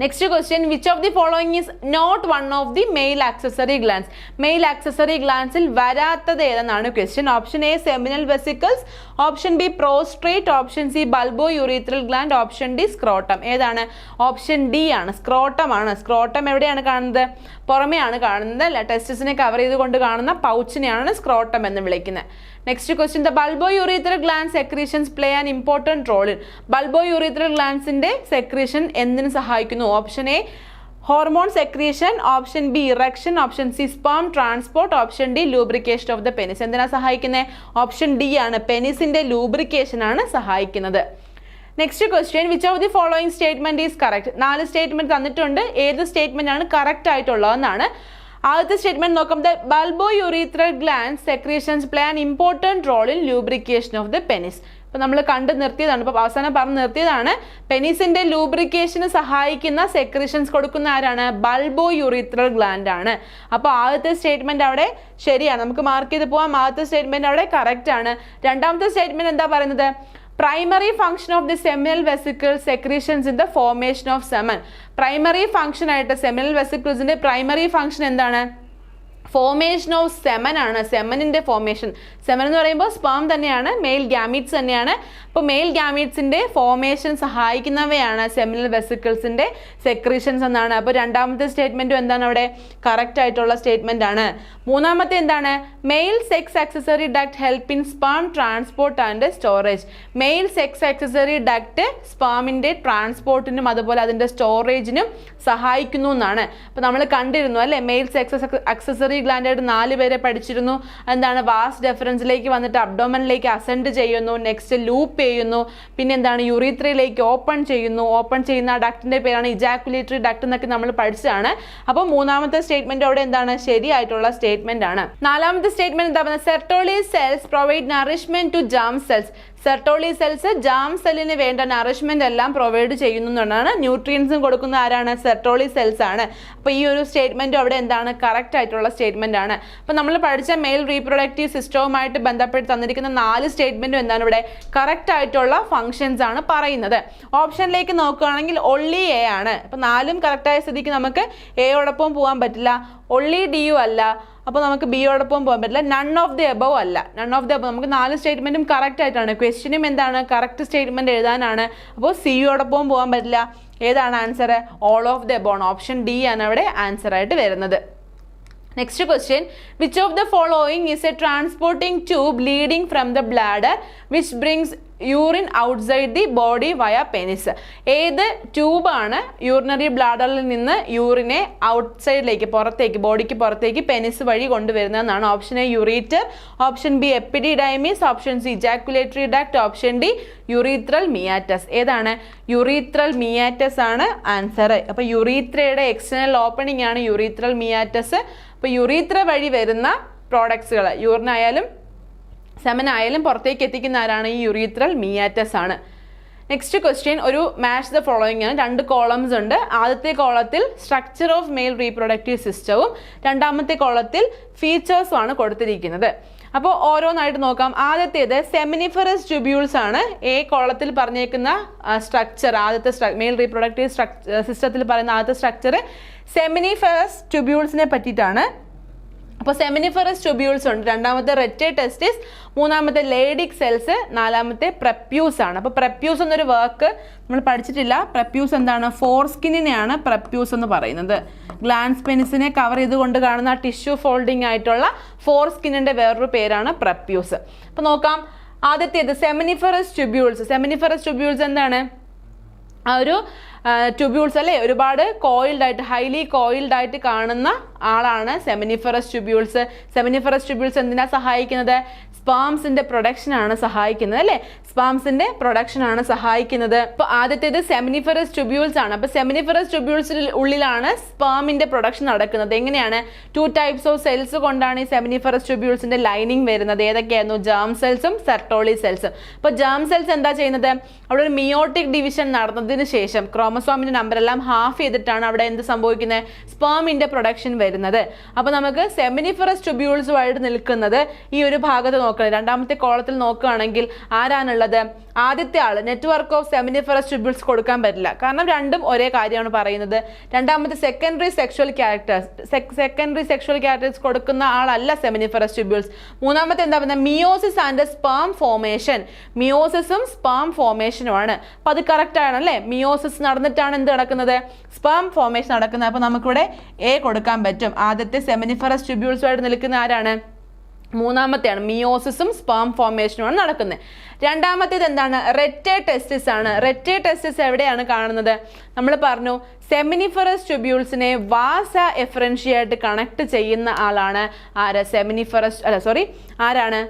Next question, which of the following is not one of the male accessory glands? Male accessory ഗ്ലാൻസിൽ വരാത്തത് ഏതെന്നാണ് question. Option A seminal vesicles, option B prostate, option C bulbo urethral gland, option D scrotum. ഏതാണ്? Option D ആണ്, scrotum ആണ്. Scrotum എവിടെയാണ് കാണുന്നത്? പുറമെയാണ് കാണുന്നത്. ടെസ്റ്റിസിനെ കവർ ചെയ്തുകൊണ്ട് കാണുന്ന പൗച്ചിനെയാണ് സ്ക്രോട്ടം എന്ന് വിളിക്കുന്നത്. Next question, the bulbo urethral gland secretions play an important role in. Bulbo urethral ഗ്ലാൻസിന്റെ സെക്രീഷൻ എന്തിനു സഹായിക്കുന്നു? Option A hormone secretion, option B erection, option C sperm transport, option D lubrication of the penis. എന്തിനാ സഹായിക്കുന്നത്? Option D ആണ്, പെനിസിന്റെ lubrication ആണ് സഹായിക്കുന്നത്. Next question, which of the following statement is correct? 4 statement തന്നിട്ടുണ്ട്. ഏത് സ്റ്റേറ്റ്മെന്റ് ആണ് correct ആയിട്ടുള്ളതെന്നാണ്. ആദ്യത്തെ സ്റ്റേറ്റ്മെന്റ് നോക്കാം. The bulbo urethral gland secretions play an important role in lubrication of the penis. അപ്പോൾ നമ്മൾ കണ്ടു നിർത്തിയതാണ്, ഇപ്പോൾ അവസാനം പറഞ്ഞ് നിർത്തിയതാണ്. പെനിസിന്റെ ലൂബ്രിക്കേഷന് സഹായിക്കുന്ന സെക്രീഷൻസ് കൊടുക്കുന്ന ആരാണ്? ബൾബോ യൂറീത്രൽ ഗ്ലാൻഡ് ആണ്. അപ്പോൾ ആദ്യത്തെ സ്റ്റേറ്റ്മെന്റ് അവിടെ ശരിയാണ്, നമുക്ക് മാർക്ക് ചെയ്ത് പോവാം. ആദ്യത്തെ സ്റ്റേറ്റ്മെന്റ് അവിടെ കറക്റ്റ് ആണ്. രണ്ടാമത്തെ സ്റ്റേറ്റ്മെന്റ് എന്താ പറയുന്നത്? Primary function of the seminal vesicle secretions in the formation of semen. Primary function ആയിട്ട് സെമിനൽ വെസിക്കിൾസിന്റെ പ്രൈമറി ഫംഗ്ഷൻ എന്താണ്? ഫോർമേഷൻ ഓഫ് സെമൻ ആണ്. സെമനിന്റെ ഫോർമേഷൻ, സെമൻ എന്ന് പറയുമ്പോൾ സ്പേം തന്നെയാണ്, മെയിൽ ഗ്യാമീറ്റ്സ് തന്നെയാണ്. അപ്പോൾ മെയിൽ ഗ്യാമീറ്റ്സിന്റെ ഫോർമേഷൻ സഹായിക്കുന്നവയാണ് സെമിനൽ വെസിക്കിൾസിന്റെ സെക്രീഷൻസ് എന്നാണ്. അപ്പോൾ രണ്ടാമത്തെ സ്റ്റേറ്റ്മെന്റും എന്താണ് അവിടെ? കറക്റ്റ് ആയിട്ടുള്ള സ്റ്റേറ്റ്മെന്റ് ആണ്. മൂന്നാമത്തെ എന്താണ്? Male sex accessory duct help in sperm transport and storage. Male sex accessory duct സ്പേമിന്റെ ട്രാൻസ്പോർട്ടിനും അതുപോലെ അതിന്റെ സ്റ്റോറേജിനും സഹായിക്കുന്നു എന്നാണ്. അപ്പോൾ നമ്മൾ കണ്ടിരുന്നു അല്ലേ, മെയിൽ സെക്സ് ആക്സസറി ഗ്ലാൻഡായിട്ട് 4 പേരെ പഠിച്ചിരുന്നു. എന്താണ്? വാസ് ഡെഫറൻസിലേക്ക് വന്നിട്ട് അബ്ഡോമനിലേക്ക് അസെൻഡ് ചെയ്യുന്നു, നെക്സ്റ്റ് ലൂപ്പ് ചെയ്യുന്നു, പിന്നെ എന്താണ്? യൂറീത്രയിലേക്ക് ഓപ്പൺ ചെയ്യുന്നു. ഓപ്പൺ ചെയ്യുന്ന ഡക്റ്റിന്റെ പേരാണ് ഇജാക്കുലേറ്ററി ഡക്ട് എന്നൊക്കെ നമ്മൾ പഠിച്ചതാണ്. അപ്പോൾ മൂന്നാമത്തെ സ്റ്റേറ്റ്മെന്റ് അവിടെ എന്താണ്? ശരിയായിട്ടുള്ള സ്റ്റേറ്റ്മെന്റ് ആണ്. നാലാമത്തെ സ്റ്റേറ്റ്മെന്റ് എന്താ പറയുന്നത്? Sertoli cells provide nourishment to germ cells. Sertoli cells germ സെല്ലിന് വേണ്ട നറിഷ്മെന്റ് എല്ലാം പ്രൊവൈഡ് ചെയ്യുന്നതാണ്. ന്യൂട്രിയൻസും കൊടുക്കുന്ന ആരാണ്? സെർട്ടോളി സെൽസ് ആണ്. അപ്പോൾ ഈ ഒരു സ്റ്റേറ്റ്മെന്റ് അവിടെ എന്താണ്? കറക്റ്റ് ആയിട്ടുള്ള സ്റ്റേറ്റ്മെന്റ് ആണ്. അപ്പോൾ നമ്മൾ പഠിച്ച മെയിൽ റീപ്രൊഡക്റ്റീവ് സിസ്റ്റവുമായിട്ട് ബന്ധപ്പെട്ട് തന്നിരിക്കുന്ന 4 സ്റ്റേറ്റ്മെന്റും എന്താണ് ഇവിടെ? കറക്റ്റ് ആയിട്ടുള്ള ഫംഗ്ഷൻസ് ആണ് പറയുന്നത്. ഓപ്ഷനിലേക്ക് നോക്കുകയാണെങ്കിൽ ഒള്ളി എ ആണ്. അപ്പോൾ 4ഉം കറക്റ്റായ സ്ഥിതിക്ക് നമുക്ക് എയോടൊപ്പം പോകാൻ പറ്റില്ല. ഒള്ളി ഡിയും അല്ല, അപ്പോൾ നമുക്ക് ബിയോടൊപ്പം പോകാൻ പറ്റില്ല. നൺ ഓഫ് ദി എബവ് അല്ല, നൺ ഓഫ് ദി എബവ് നമുക്ക് 4 സ്റ്റേറ്റ്മെൻറ്റും കറക്റ്റ് ആയിട്ടാണ്. ക്വസ്റ്റ്യനും എന്താണ്, കറക്റ്റ് സ്റ്റേറ്റ്മെൻറ്റ് എഴുതാനാണ്. അപ്പോൾ സിയോടൊപ്പം പോകാൻ പറ്റില്ല. ഏതാണ് answer? All of the above. Option D ആണ് അവിടെ ആൻസർ ആയിട്ട് വരുന്നത്. Next question, which of the following is a transporting tube leading from the bladder which brings urine outside the body via penis? ഏത് ട്യൂബാണ് യൂറിനറി ബ്ലാഡറിൽ നിന്ന് യൂറിനെ ഔട്ട്സൈഡിലേക്ക്, പുറത്തേക്ക്, ബോഡിക്ക് പുറത്തേക്ക് പെനിസ് വഴി കൊണ്ടുവരുന്നതെന്നാണ്? Option A ureter, option B epididymis, option C ejaculatory duct, option D urethral meatus. ഏതാണ്? Urethral meatus ആണ് ആൻസർ. അപ്പോൾ യുറീത്രയുടെ എക്സ്റ്റേണൽ ഓപ്പണിംഗ് ആണ് യുറീത്രൽ മിയാറ്റസ്. അപ്പോൾ യുറീത്ര വഴി വരുന്ന പ്രോഡക്ട്സുകൾ, യൂറിനായാലും സെമനായാലും പുറത്തേക്ക് എത്തിക്കുന്ന ആരാണ്? ഈ യുറീത്രൽ മിയാറ്റസ് ആണ്. നെക്സ്റ്റ് ക്വസ്റ്റ്യൻ ഒരു മാച്ച് ദ ഫോളോയിങ് ആണ്. 2 കോളംസ് ഉണ്ട്. ആദ്യത്തെ കോളത്തിൽ സ്ട്രക്ചർ ഓഫ് മെയിൽ റീപ്രൊഡക്റ്റീവ് സിസ്റ്റവും രണ്ടാമത്തെ കോളത്തിൽ ഫീച്ചേഴ്സും ആണ് കൊടുത്തിരിക്കുന്നത്. അപ്പോൾ ഓരോന്നായിട്ട് നോക്കാം. ആദ്യത്തേത് സെമിനിഫറസ് ട്യൂബ്യൂൾസ് ആണ്. എ കോളത്തിൽ പറഞ്ഞേക്കുന്ന സ്ട്രക്ചർ, ആദ്യത്തെ മെയിൽ റീപ്രൊഡക്റ്റീവ് സിസ്റ്റത്തിൽ പറയുന്ന ആദ്യത്തെ സ്ട്രക്ചർ സെമിനിഫറസ് ട്യൂബ്യൂൾസിനെ പറ്റിയിട്ടാണ്. അപ്പോൾ സെമിനിഫറസ് ട്യൂബ്യൂൾസ് ഉണ്ട്. രണ്ടാമത്തെ റെറ്റെ ടെസ്റ്റിസ്, മൂന്നാമത്തെ ലേഡിക് സെൽസ്, നാലാമത്തെ പ്രപ്യൂസ് ആണ്. അപ്പോൾ പ്രപ്യൂസ് എന്നൊരു വർക്ക് നമ്മൾ പഠിച്ചിട്ടില്ല. പ്രപ്യൂസ് എന്താണ്? ഫോർസ്കിന്നിനെയാണ് പ്രപ്യൂസ് എന്ന് പറയുന്നത്. ഗ്ലാൻസ് പെനിസിനെ കവർ ചെയ്തുകൊണ്ട് കാണുന്ന ടിഷ്യൂ ഫോൾഡിംഗ് ആയിട്ടുള്ള ഫോർസ്കിന്നിൻ്റെ വേറൊരു പേരാണ് പ്രപ്യൂസ്. അപ്പോൾ നോക്കാം. ആദ്യത്തേത് സെമിനിഫറസ് ട്യൂബ്യൂൾസ്. സെമിനിഫറസ് ട്യൂബ്യൂൾസ് എന്താണ്? ആ ഒരു ട്യൂബ്യൂൾസ് അല്ലേ, ഒരുപാട് കോയിൽഡ് ആയിട്ട്, ഹൈലി കോയിൽഡ് ആയിട്ട് കാണുന്ന ആളാണ് സെമിനിഫറസ് ട്യൂബ്യൂൾസ്. സെമിനിഫറസ് ട്യൂബ്യൂൾസ് എന്തിനാ സഹായിക്കുന്നത്? സ്പാംസിന്റെ പ്രൊഡക്ഷൻ ആണ് സഹായിക്കുന്നത് അല്ലേ, സ്പാംസിന്റെ പ്രൊഡക്ഷൻ ആണ് സഹായിക്കുന്നത്. അപ്പോൾ ആദ്യത്തേത് സെമിനിഫറസ് ട്യൂബ്യൂൾസ് ആണ്. അപ്പോൾ സെമിനിഫറസ് ട്യൂബ്യൂൾസിന് ഉള്ളിലാണ് സ്പാമിന്റെ പ്രൊഡക്ഷൻ നടക്കുന്നത്. എങ്ങനെയാണ്? 2 ടൈപ്സ് ഓഫ് സെൽസ് കൊണ്ടാണ് ഈ സെമിനിഫറസ് ട്യൂബ്യൂൾസിന്റെ ലൈനിങ് വരുന്നത്. ഏതൊക്കെയായിരുന്നു? ജേം സെൽസും സെർട്ടോളി സെൽസും. അപ്പോൾ ജേം സെൽസ് എന്താ ചെയ്യുന്നത്? അവിടെ ഒരു മിയോട്ടിക് ഡിവിഷൻ നടന്നതിന് ശേഷം ക്രോമസോമിന്റെ നമ്പർ എല്ലാം ഹാഫ് ചെയ്തിട്ടാണ് അവിടെ എന്ത് സംഭവിക്കുന്നത്? സ്പാമിന്റെ പ്രൊഡക്ഷൻ വരുന്നത്. അപ്പോൾ നമുക്ക് സെമിനിഫറസ് ട്യൂബ്യൂൾസുമായിട്ട് നിൽക്കുന്നത് ഈ ഒരു ഭാഗത്ത് നോക്കണം. രണ്ടാമത്തെ കോളത്തിൽ നോക്കുകയാണെങ്കിൽ ആരാണുള്ളത്? ആദ്യത്തെ ആൾ നെറ്റ്വർക്ക് ഓഫ് സെമിനിഫറസ് ട്യൂബ്യൂൾസ് കൊടുക്കാൻ പറ്റില്ല, കാരണം രണ്ടും ഒരേ കാര്യമാണ് പറയുന്നത്. രണ്ടാമത്തെ സെക്കൻഡറി സെക്ഷൽ ക്യാരക്ടേഴ്സ് കൊടുക്കുന്ന ആളല്ല സെമിനിഫറസ് ട്യൂബ്യൂൾസ്. മൂന്നാമത്തെ എന്താ പറയുന്നത്? Meiosis and sperm formation. മിയോസിസും സ്പാം ഫോർമേഷനുമാണ്. അപ്പോൾ അത് കറക്റ്റ് ആണ് അല്ലേ? മിയോസിസ് നടന്നിട്ടാണ് എന്ത് നടക്കുന്നത്? സ്പാം ഫോർമേഷൻ നടക്കുന്നത്. അപ്പോൾ നമുക്കിവിടെ എ കൊടുക്കാൻ പറ്റും. ആദ്യത്തെ സെമിനിഫറസ് ട്യൂബ്യൂൾസുമായിട്ട് നിൽക്കുന്ന ആരാണ്? മൂന്നാമത്തെയാണ്. മിയോസിസും സ്പാം ഫോർമേഷനുമാണ് നടക്കുന്നത്. രണ്ടാമത്തേത് എന്താണ്? റെറ്റെ ടെസ്റ്റിസ് ആണ്. റെറ്റെ ടെസ്റ്റിസ് എവിടെയാണ് കാണുന്നത്? നമ്മൾ പറഞ്ഞു സെമിനിഫറസ് ട്യൂബ്യൂൾസിനെ വാസ എഫറൻഷിയായിട്ട് കണക്ട് ചെയ്യുന്ന ആളാണ് ആര്? ആരാണ്?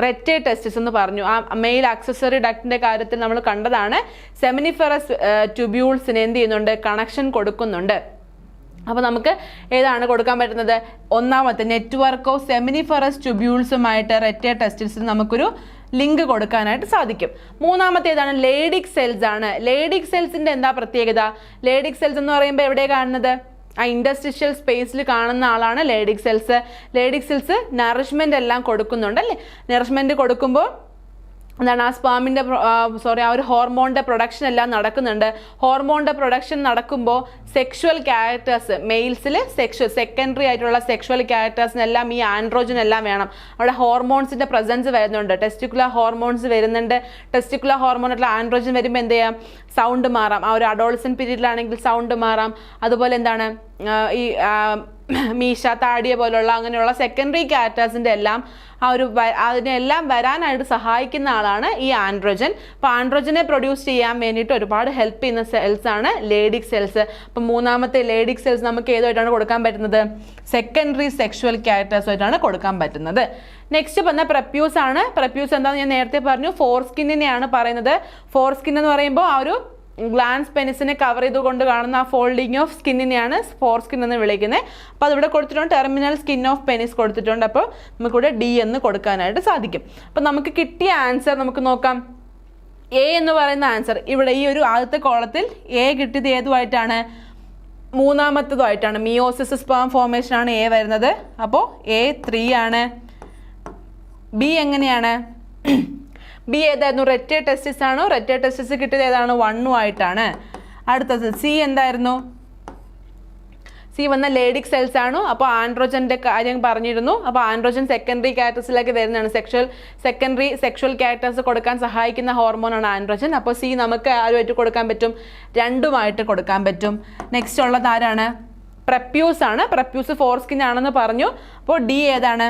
റെറ്റെ ടെസ്റ്റിസ് എന്ന് പറഞ്ഞു. ആ മെയിൽ ആക്സസറി ഡക്റ്റിന്റെ കാര്യത്തിൽ നമ്മൾ കണ്ടതാണ്. സെമിനിഫറസ് ട്യൂബ്യൂൾസിന് എന്ത് ചെയ്യുന്നുണ്ട്? കണക്ഷൻ കൊടുക്കുന്നുണ്ട്. അപ്പോൾ നമുക്ക് ഏതാണ് കൊടുക്കാൻ പറ്റുന്നത്? ഒന്നാമത്തെ നെറ്റ്വർക്ക് ഓഫ് സെമിനിഫറസ് ട്യൂബ്യൂൾസുമായിട്ട് റെറ്റെ ടെസ്റ്റിസിന് നമുക്കൊരു ലിങ്ക് കൊടുക്കാനായിട്ട് സാധിക്കും. മൂന്നാമത്തെ ഏതാണ്? ലേഡിക് സെൽസ് ആണ്. ലേഡിക് സെൽസിന്റെ എന്താ പ്രത്യേകത? ലേഡിക് സെൽസ് എന്ന് പറയുമ്പോൾ എവിടെയാണ് കാണുന്നത്? ആ ഇൻഡസ്ട്രിഷ്യൽ സ്പേസിൽ കാണുന്ന ആളാണ് Leydig cells. Leydig cells nourishment എല്ലാം കൊടുക്കുന്നുണ്ട് അല്ലേ? നറിഷ്മെന്റ് കൊടുക്കുമ്പോൾ എന്താണ്? ആ സ്പാമിൻ്റെ ആ ഒരു ഹോർമോണിൻ്റെ പ്രൊഡക്ഷൻ എല്ലാം നടക്കുന്നുണ്ട്. ഹോർമോണിൻ്റെ പ്രൊഡക്ഷൻ നടക്കുമ്പോൾ സെക്ഷുവൽ ക്യാരക്ടേഴ്സ് മെയിൽസിൽ സെക്കൻഡറി ആയിട്ടുള്ള സെക്ഷുവൽ ക്യാരക്ടേഴ്സിനെല്ലാം ഈ ആൻഡ്രോജൻ എല്ലാം വേണം. അവിടെ ഹോർമോൺസിൻ്റെ പ്രസൻസ് വരുന്നുണ്ട്. ടെസ്റ്റിക്കുലർ ഹോർമോൺസ് വരുന്നുണ്ട്. ടെസ്റ്റിക്കുലർ ഹോർമോണായിട്ടുള്ള ആൻഡ്രോജൻ വരുമ്പോൾ എന്ത് ചെയ്യാം? സൗണ്ട് മാറാം. ആ ഒരു അഡോളസൻ പീരീഡിലാണെങ്കിൽ സൗണ്ട് മാറാം. അതുപോലെ എന്താണ്? ഈ മീശ, താടിയ പോലുള്ള അങ്ങനെയുള്ള സെക്കൻഡറി ക്യാരക്ടേഴ്സിൻ്റെ എല്ലാം അതിനെല്ലാം വരാനായിട്ട് സഹായിക്കുന്ന ആളാണ് ഈ ആൻഡ്രോജൻ. അപ്പോൾ ആൻഡ്രോജനെ പ്രൊഡ്യൂസ് ചെയ്യാൻ വേണ്ടിയിട്ട് ഒരുപാട് ഹെൽപ്പ് ചെയ്യുന്ന സെൽസ് ആണ് ലേഡിക് സെൽസ്. അപ്പം മൂന്നാമത്തെ ലേഡിക് സെൽസ് നമുക്ക് ഏതായിട്ടാണ് കൊടുക്കാൻ പറ്റുന്നത്? സെക്കൻഡറി സെക്ഷുവൽ ക്യാരക്ടേഴ്സുമായിട്ടാണ് കൊടുക്കാൻ പറ്റുന്നത്. നെക്സ്റ്റ് പറഞ്ഞ പ്രപ്യൂസ് ആണ്. പ്രപ്യൂസ് എന്താണെന്ന് ഞാൻ നേരത്തെ പറഞ്ഞു. ഫോർസ്കിന്നിനെയാണ് പറയുന്നത്. ഫോർസ്കിൻ എന്ന് പറയുമ്പോൾ ആ ഒരു ഗ്ലാൻസ് പെനിസിനെ കവർ ചെയ്തുകൊണ്ട് കാണുന്ന ആ ഫോൾഡിങ് ഓഫ് സ്കിന്നിനെയാണ് ഫോർസ്കിൻ എന്ന് വിളിക്കുന്നത്. അപ്പോൾ അതിവിടെ കൊടുത്തിട്ടുണ്ട് ടെർമിനൽ സ്കിൻ ഓഫ് പെനിസ് കൊടുത്തിട്ടുണ്ട്. അപ്പോൾ നമുക്കിവിടെ ഡി എന്ന് കൊടുക്കാനായിട്ട് സാധിക്കും. അപ്പോൾ നമുക്ക് കിട്ടിയ ആൻസർ നമുക്ക് നോക്കാം. എ എന്ന് പറയുന്ന ആൻസർ ഇവിടെ ഈ ഒരു ആദ്യത്തെ കോളത്തിൽ എ കിട്ടിയത് ഏതുമായിട്ടാണ്? മൂന്നാമത്തതുമായിട്ടാണ്. മിയോസിസ് സ്പാം ഫോർമേഷൻ ആണ് എ വരുന്നത്. അപ്പോൾ എ 3 ആണ്. ബി എങ്ങനെയാണ്? ബി ഏതായിരുന്നു? റെറ്റെ ടെസ്റ്റിസ് ആണോ? റെറ്റെ ടെസ്റ്റിസ് കിട്ടിയത് ഏതാണ്? 1 ആയിട്ടാണ്. അടുത്തത് സി എന്തായിരുന്നു? സി വന്ന ലേഡിക് സെൽസ് ആണ്. അപ്പോൾ ആൻഡ്രോജൻ്റെ കാര്യം പറഞ്ഞിരുന്നു. അപ്പോൾ ആൻഡ്രോജൻ സെക്കൻഡറി ക്യാരക്ടേഴ്സിലേക്ക് വരുന്നതാണ്. സെക്കൻഡറി സെക്ഷൽ ക്യാരക്ടേഴ്സ് കൊടുക്കാൻ സഹായിക്കുന്ന ഹോർമോണാണ് ആൻഡ്രോജൻ. അപ്പോൾ സി നമുക്ക് ആരുമായിട്ട് കൊടുക്കാൻ പറ്റും? രണ്ടുമായിട്ട് കൊടുക്കാൻ പറ്റും. നെക്സ്റ്റ് ഉള്ളത് ആരാണ്? പ്രപ്യൂസ് ആണ്. പ്രപ്യൂസ് ഫോർസ്കിൻ ആണെന്ന് പറഞ്ഞു. അപ്പോൾ ഡി ഏതാണ്?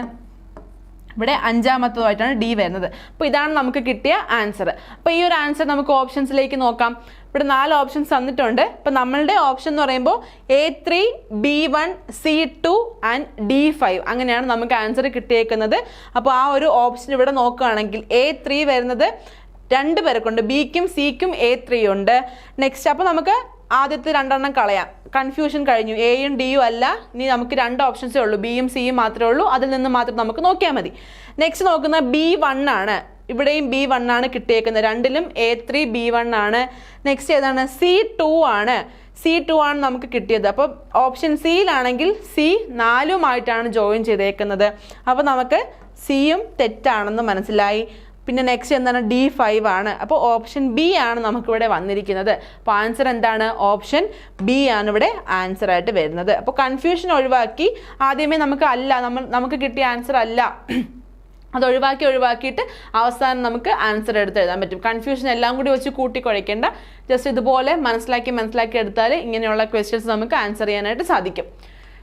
ഇവിടെ അഞ്ചാമത്തതായിട്ടാണ് ഡി വരുന്നത്. അപ്പോൾ ഇതാണ് നമുക്ക് കിട്ടിയ ആൻസർ. അപ്പോൾ ഈ ഒരു ആൻസർ നമുക്ക് ഓപ്ഷൻസിലേക്ക് നോക്കാം. ഇവിടെ 4 ഓപ്ഷൻസ് തന്നിട്ടുണ്ട്. അപ്പോൾ നമ്മളുടെ ഓപ്ഷൻ എന്ന് പറയുമ്പോൾ A3, B1, C2 and D5 അങ്ങനെയാണ് നമുക്ക് ആൻസർ കിട്ടിയേക്കുന്നത്. അപ്പോൾ ആ ഒരു ഓപ്ഷൻ ഇവിടെ നോക്കുകയാണെങ്കിൽ A3 വരുന്നത് 2 പേർക്കുണ്ട്. ബിക്കും സിക്കും A3 ഉണ്ട്. നെക്സ്റ്റ് അപ്പോൾ നമുക്ക് ആദ്യത്തെ 2 എണ്ണം കളയാം. കൺഫ്യൂഷൻ കഴിഞ്ഞു. എയും ഡിയും അല്ല, ഇനി നമുക്ക് 2 ഓപ്ഷൻസേ ഉള്ളൂ. ബിയും സിയും മാത്രമേ ഉള്ളൂ. അതിൽ നിന്ന് മാത്രം നമുക്ക് നോക്കിയാൽ മതി. നെക്സ്റ്റ് നോക്കുന്ന B1 ആണ്. ഇവിടെയും B1 ആണ് കിട്ടിയേക്കുന്നത്. രണ്ടിലും A3 B1 ആണ്. നെക്സ്റ്റ് ഏതാണ്? C2 ആണ്. C2 ആണ് നമുക്ക് കിട്ടിയത്. അപ്പോൾ ഓപ്ഷൻ സിയിലാണെങ്കിൽ സി 4ഉമായിട്ടാണ് ജോയിൻ ചെയ്തേക്കുന്നത്. അപ്പോൾ നമുക്ക് സിയും തെറ്റാണെന്ന് മനസ്സിലായി. പിന്നെ നെക്സ്റ്റ് എന്താണ്? D5 ആണ്. അപ്പോൾ ഓപ്ഷൻ ബി ആണ് നമുക്കിവിടെ വന്നിരിക്കുന്നത്. അപ്പോൾ ആൻസർ എന്താണ്? ഓപ്ഷൻ ബി ആണ് ഇവിടെ ആൻസർ ആയിട്ട് വരുന്നത്. അപ്പോൾ കൺഫ്യൂഷൻ ഒഴിവാക്കി ആദ്യമേ നമുക്ക് കിട്ടിയ ആൻസർ അല്ല, അത് ഒഴിവാക്കിയിട്ട് അവസാനം നമുക്ക് ആൻസർ എടുത്ത് എഴുതാൻ പറ്റും. കൺഫ്യൂഷൻ എല്ലാം കൂടി വെച്ച് കൂട്ടിക്കുഴയ്ക്കേണ്ട. ജസ്റ്റ് ഇതുപോലെ മനസ്സിലാക്കി എടുത്താൽ ഇങ്ങനെയുള്ള ക്വസ്റ്റ്യൻസ് നമുക്ക് ആൻസർ ചെയ്യാനായിട്ട് സാധിക്കും.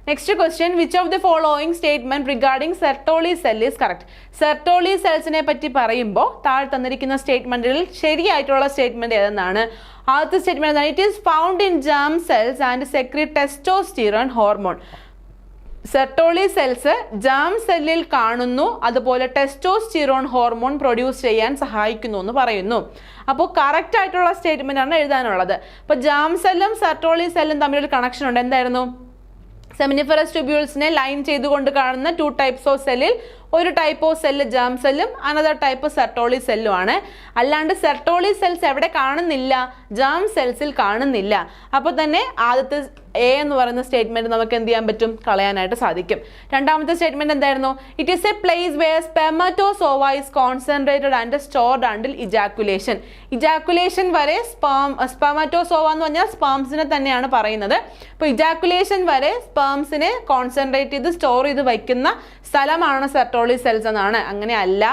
Next question, which of the following statement regarding Sertoli cell is correct? Sertoli സെൽസിനെ പറ്റി പറയുമ്പോൾ താഴെ തന്നിരിക്കുന്ന സ്റ്റേറ്റ്മെന്റുകളിൽ ശരിയായിട്ടുള്ള സ്റ്റേറ്റ്മെന്റ് ഏതെന്നാണ്? ആദ്യത്തെ സ്റ്റേറ്റ്മെന്റ് എന്താണ്? It is found in jam cells and secrete testosterone hormone. Sertoli cells jam സെല്ലിൽ കാണുന്നു, അതുപോലെ ടെസ്റ്റോസ്റ്റിറോൺ ഹോർമോൺ പ്രൊഡ്യൂസ് ചെയ്യാൻ സഹായിക്കുന്നു എന്ന് പറയുന്നു. അപ്പോൾ കറക്റ്റ് ആയിട്ടുള്ള സ്റ്റേറ്റ്മെന്റ് ആണ് എഴുതാനുള്ളത്. അപ്പോൾ ജാം സെല്ലും സെർട്ടോളി സെല്ലും തമ്മിലൊരു കണക്ഷൻ ഉണ്ട്. എന്തായിരുന്നു? സെമിനിഫറസ് ട്യൂബ്യൂൾസിനെ ലൈൻ ചെയ്തുകൊണ്ട് കാണുന്ന 2 ടൈപ്സ് ഓഫ് സെല്ലിൽ ഒരു ടൈപ്പ് ഓഫ് സെല്ല് ജാം സെല്ലും അനദർ ടൈപ്പ് സെർട്ടോളി സെല്ലും ആണ്. അല്ലാണ്ട് സെർട്ടോളി സെൽസ് എവിടെ കാണുന്നില്ല? ജാം സെൽസിൽ കാണുന്നില്ല. അപ്പോൾ തന്നെ ആദ്യത്തെ എ എന്ന് പറയുന്ന സ്റ്റേറ്റ്മെന്റ് നമുക്ക് എന്ത് ചെയ്യാൻ പറ്റും? കളയാനായിട്ട് സാധിക്കും. രണ്ടാമത്തെ സ്റ്റേറ്റ്മെന്റ് എന്തായിരുന്നു? It is a place where spermatozoa is concentrated and stored until ejaculation. Ejaculation വരെ സ്പെർമറ്റോസോവ എന്ന് പറഞ്ഞാൽ സ്പേംസിനെ തന്നെയാണ് പറയുന്നത്. അപ്പോൾ ഇജാക്കുലേഷൻ വരെ സ്പേംസിനെ കോൺസെൻട്രേറ്റ് ചെയ്ത് സ്റ്റോർ ചെയ്ത് വയ്ക്കുന്ന സ്ഥലമാണ് സെർട്ടോളി സെൽസ് എന്നാണ്. അങ്ങനെ അല്ല.